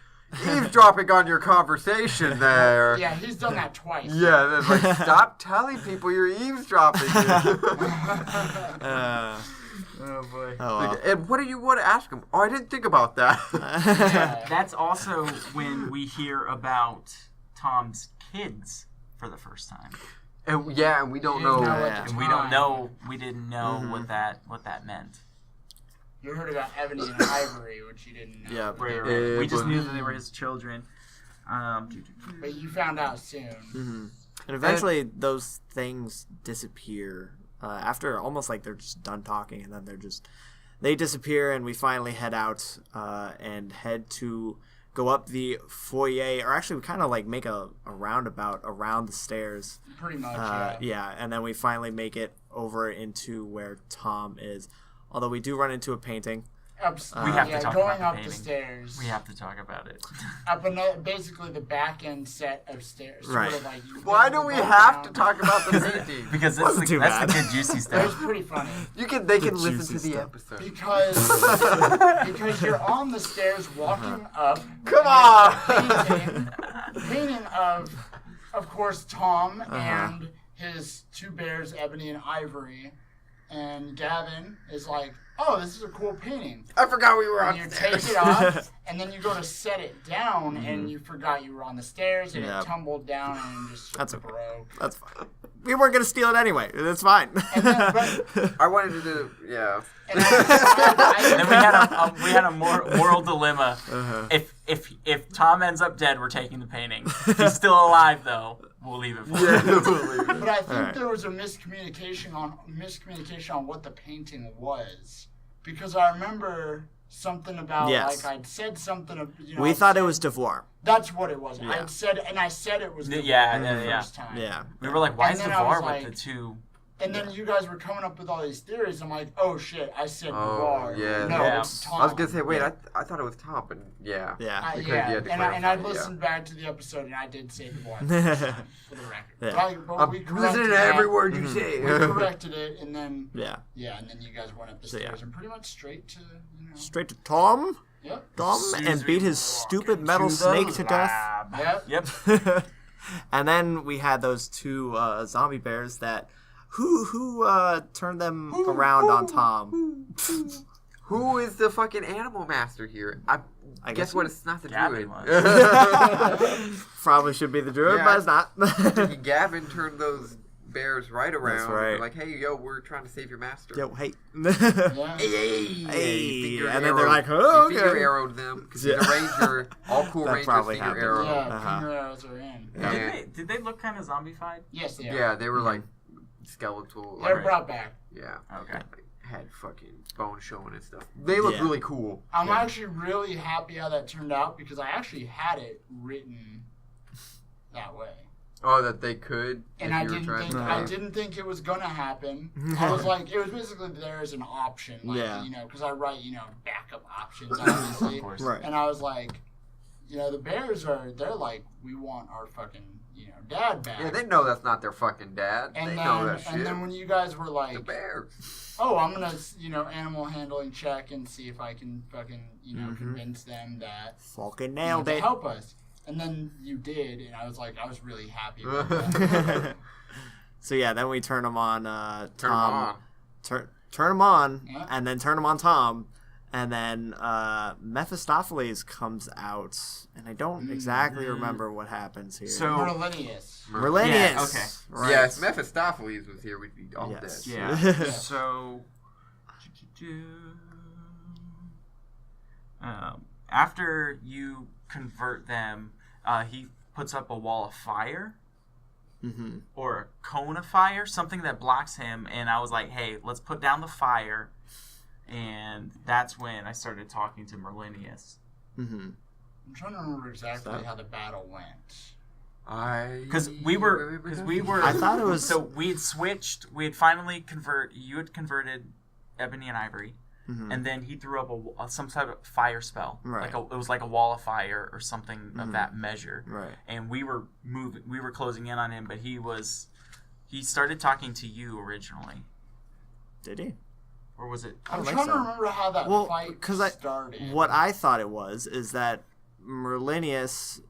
eavesdropping on your conversation there." Yeah, he's done that twice. Yeah, and it's like, stop telling people you're eavesdropping. Oh boy. Oh, well. And what do you want to ask him? Oh, I didn't think about that. Yeah. That's also when we hear about Tom's kids for the first time, And we don't You know. didn't know Yeah. at the and we don't time. know. We didn't know Mm-hmm. what that meant. You heard about Ebony and Ivory, which you didn't know. Yeah, Right. We just but- knew that they were his children. But you found out soon. Mm-hmm. And eventually, those things disappear after almost like they're just done talking, and then they disappear, and we finally head out and head to go up the foyer, or actually, we kind of like make a roundabout around the stairs. Pretty much, Yeah, and then we finally make it over into where Tom is. Although we do run into a painting. We have to talk going about the up the painting. stairs. We have to talk about it. Up basically the back end set of stairs. Right. Sort of like you Why do we have to talk about the painting? Because Wasn't too that's the bad. good juicy It was stuff. pretty funny They can listen juicy to the stuff. episode. because you're on the stairs walking up. Come and on! there's a painting of course, Tom and his two bears, Ebony and Ivory, and Gavin is like, "Oh, this is a cool painting." I forgot we were And on you stairs. take it off, and then you go to set it down, and you forgot you were on the stairs, and Yep. it tumbled down and just That's okay. broke. That's fine. We weren't gonna steal it anyway. That's fine. And then, but, I wanted to do, yeah. and I, And then we had a moral dilemma. If Tom ends up dead, we're taking the painting. If he's still alive, though, we'll leave it for him. but I think Alright. there was a miscommunication on what the painting was, because I remember something about Yes. like I'd said something. We thought it was Devoir. That's what it was. Yeah. I said it was. the Yeah. first time. Yeah. We were like, why And is then I was Devar like- with the two? And then you guys were coming up with all these theories. I'm like, oh shit, I said Oh, Noir. yeah. No, Yeah. it's Tom. I was gonna say, wait, Yeah. I thought it was Tom, but yeah. Yeah. Because Yeah, you had to and I clarify, listened back to the episode, and I did say Noir for the record. Yeah. But I'm we listening corrected to that. every word you say. We corrected it, and then Yeah. and then you guys went up the So, yeah. stairs and pretty much straight to Straight to Tom. Yep. Tom and beat his stupid metal To the snake to death. lab. Yep. Yep. And then we had those two zombie bears that who turned them around on Tom. Who is the fucking animal master here? I I guess guess what? It's not the Gavin druid. Probably should be the druid, Yeah. but it's not. Gavin turned those bears right around. right. They're like, hey, yo, we're trying to save your master. Yo, hey. Yeah. Hey, And then they're like, oh, he okay. finger arrowed them because he's a ranger. All cool That rangers probably finger happened. arrow. Yeah, Uh-huh. finger arrows are in. Yeah. Did they look kind of zombified? Yes, they are. Yeah, they were like skeletal. They're Like, brought back. yeah, Okay. had fucking bone showing and stuff. They look Yeah. really cool. I'm actually really happy how that turned out because I actually had it written that way. Oh, that they could. And if I you were didn't trying think to- I didn't think it was gonna happen. I was like, it was basically there as an option, like Yeah. because I write backup options obviously, Of course. Right. and I was like, the Bears they're like, we want our fucking dad back. Yeah, they know that's not their fucking dad. and they then know that shit. and then when you guys were the like, bears. oh, I'm gonna animal handling check and see if I can fucking Mhm. convince them that Fucking to nailed it. help us. And then you did, and I was really happy about that. So yeah, then we turn them on Turn Tom. 'em on. Turn them on, Yeah. and then turn them on Tom, and then Mephistopheles comes out, and I don't exactly remember what happens here. So- Merlinius. Merlinius. Yeah, okay. Right. Yeah, if Mephistopheles was here, we'd be all Yes. dead. Yeah. So, after you convert them, he puts up a wall of fire Mm-hmm. or a cone of fire, something that blocks him. And I was like, hey, let's put down the fire. And that's when I started talking to Merlinius. Mm-hmm. I'm trying to remember exactly So- how the battle went. Because we were, I thought it was- So we had switched. We had finally You had converted Ebony and Ivory, Mm-hmm. and then he threw up some type of fire spell. Right. It was like a wall of fire or something of that measure. Right. And we were closing in on him, but he started talking to you originally, Did he? or was it? I'm think trying so. to remember how that Well, fight 'cause started. What I thought it was is that Merlinius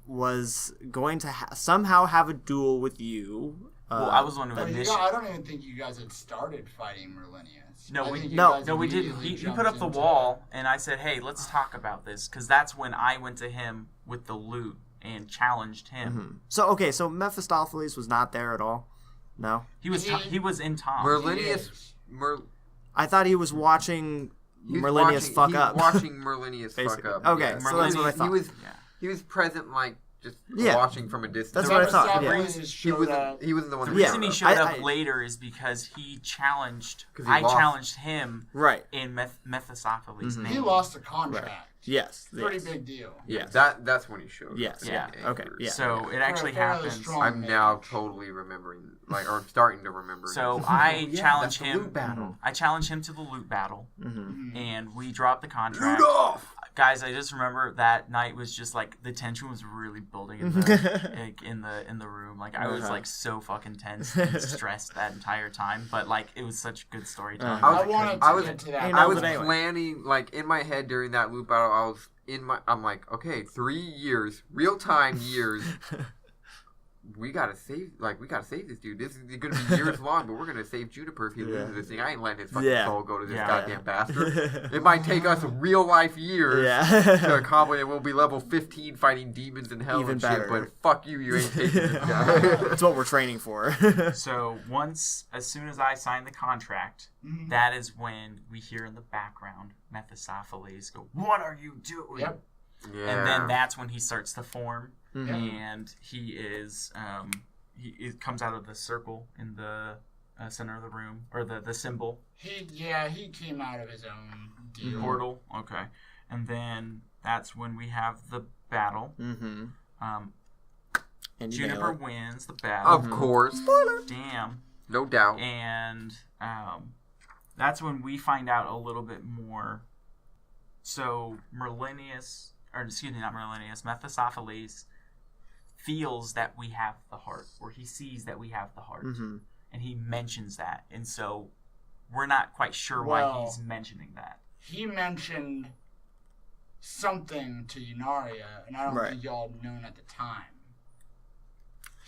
was going to somehow have a duel with you. Well, I was the one who But initiated. I don't even think you guys had started fighting Merlinius. No, I we- think you no, guys No, we did. immediately He jumped put up the into- wall, and I said, "Hey, let's talk about this," because that's when I went to him with the loot and challenged him. Mm-hmm. So Mephistopheles was not there at all. No, He was in Tom. Merlinius. I thought he was watching He was Merlinius fuck up. Watching Merlinius fuck Basically. up. Okay, yeah. so that's what I thought. He was present, like just Yeah. watching from a distance. That's what I thought, yeah. Mephistopheles He showed wasn't. up. He wasn't the one. The who reason showed he up. showed up I- later is because he challenged. 'Cause he I lost. challenged him Right. in Mephistopheles' Mhm. name. He lost a contract. Yes. Pretty yes. big deal. Yeah, Yes. that's when he showed. Yes. up. Yeah. Okay. Yeah. So it actually For a fairly happens. strong I'm now mage. totally remembering, or starting to remember. So this. I Yeah, challenge that's the him. loot battle. I challenge him to the loot battle, Mm-hmm. and we drop the contract. Rudolph. Guys, I just remember that night was just like the tension was really building in the room. Like I was Uh-huh. like so fucking tense and stressed that entire time. But like it was such good storytelling. Uh-huh. I wanted to I was- get to that. Hey, I no, was but anyway. planning, like in my head during that loot battle. I was I'm like, okay, 3 years, real time years. We gotta save this dude. This is gonna be years long, but we're gonna save Juniper if he Yeah. loses this thing. I ain't letting his fucking Yeah. soul go to this Yeah. goddamn bastard. It might take us real life years to Yeah. accomplish it. We'll be level 15 fighting demons in hell Even and better. shit, but fuck you ain't taking this guy. That's what we're training for. So as soon as I signed the contract, Mhm. that is when we hear in the background Mephistopheles go, "What are you doing?" Yep. Yeah. And then that's when he starts to form, Mhm. and he is he comes out of the circle in the center of the room, or the symbol He came out of his own deal. portal. Okay, and then that's when we have the battle. Mm-hmm. Um, And you Juniper nail it. wins the battle. Of course. Damn. No doubt. And that's when we find out a little bit more. So Mephistopheles feels that we have the heart, or he sees that we have the heart, Mm-hmm. and he mentions that, and so we're not quite sure why Well- he's mentioning that. He mentioned something to Yunaria, and I don't Right. think y'all had known at the time.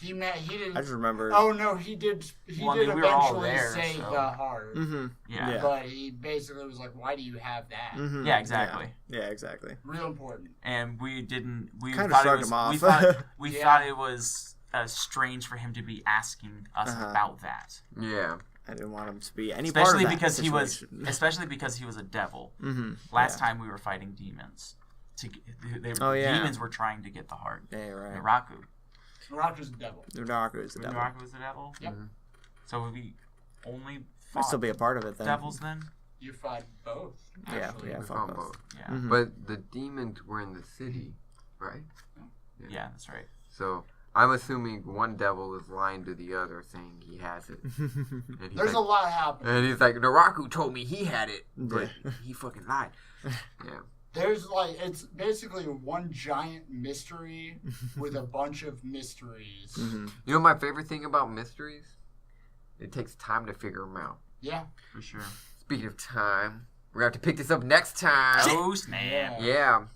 He didn't. I just remember. Oh no, he did. He Well, I did mean, we were all eventually there, say so- the heart, Mm-hmm. Yeah, Yeah. but he basically was like, "Why do you have that?" Mm-hmm. Yeah, exactly. Yeah, exactly. Real important. And we didn't. We Kinda thought it shrugged was. him off. We thought Yeah. thought it was strange for him to be asking us about that. Yeah. I didn't want him to be any Especially part of that because situation. especially because he was a devil. Mm-hmm. Last time we were fighting demons. Demons were trying to get the heart. Yeah, right. Naraku. Naraku's the devil. Naraku is the devil. Naraku was the devil? Yep. So we only Might fought still be a part of it then. devils then? You fought both. Yeah, Actually. yeah, We fuck found both. both. Yeah. Mhm. But the demons were in the city, right? Yeah, that's right. So I'm assuming one devil is lying to the other, saying he has it. And he's There's a like, lot happening. and he's like, Naraku told me he had it, but Yeah. he fucking lied. Yeah. There's like, it's basically one giant mystery with a bunch of mysteries. Mhm. You know my favorite thing about mysteries? It takes time to figure them out. Yeah. For sure. Speaking of time, we're going to have to pick this up next time. Oh, snap. Yeah.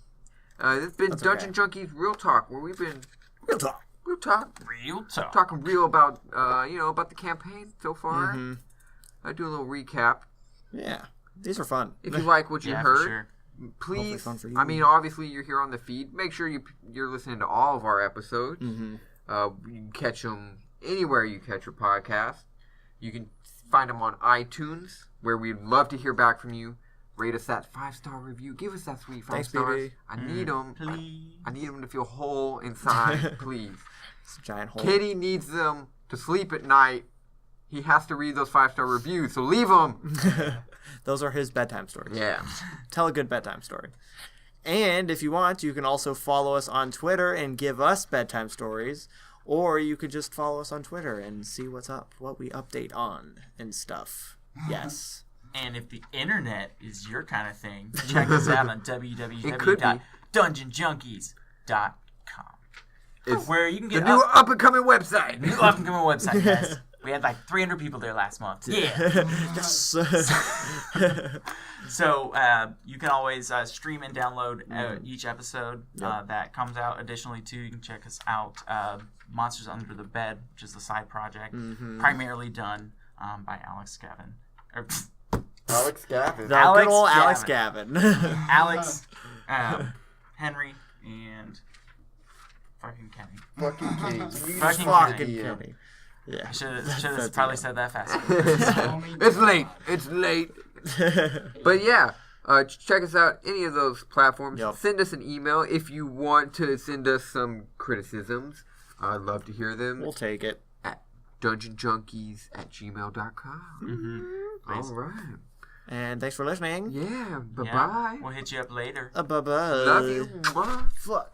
This has been That's Dungeon Junkies Real Talk, where we've been Real talk. real talk, Real talk. talking real about about the campaign so far. Mhm. I do a little recap. Yeah. These are fun. If you like what you Yeah, heard, for sure. please. fun for you. I mean, obviously you're here on the feed. Make sure you're listening to all of our episodes. Mm-hmm. You can catch them anywhere you catch your podcast. You can find them on iTunes, where we'd love to hear back from you. Rate us that 5-star review. Give us that sweet 5 Thanks, stars. baby. I need them. Please. I need them to feel whole inside, please. It's a giant hole. Kitty needs them to sleep at night. He has to read those 5-star reviews, so leave them. Those are his bedtime stories. Yeah. Tell a good bedtime story. And if you want, you can also follow us on Twitter and give us bedtime stories. Or you could just follow us on Twitter and see what's up, what we update on and stuff. Yes. And if the internet is your kind of thing, check us out on could be. www.dungeonjunkies.com. It's Where you can the get new up-and-coming website. new up and coming website, guys. We had like 300 people there last month. Yeah. Yes. So you can always stream and download each episode that comes out. Additionally, too, you can check us out. Monsters Under the Bed, which is a side project, primarily done by Alex Gavin. Alex Gavin. The Alex good old Gavin. Alex Gavin. Alex, Henry, and fucking Kenny. Fucking Kenny. Fucking Fucking Kenny. Kenny. Yeah. I should That's have probably said that faster. It's late. It's late. But yeah, check us out any of those platforms. Yep. Send us an email if you want to send us some criticisms. I'd love to hear them We'll take it. at dungeonjunkies@gmail.com. All right. And thanks for listening. Yeah. Bye Yeah, bye. we'll hit you up later. Bye-bye. Love you. Mwah. Fuck.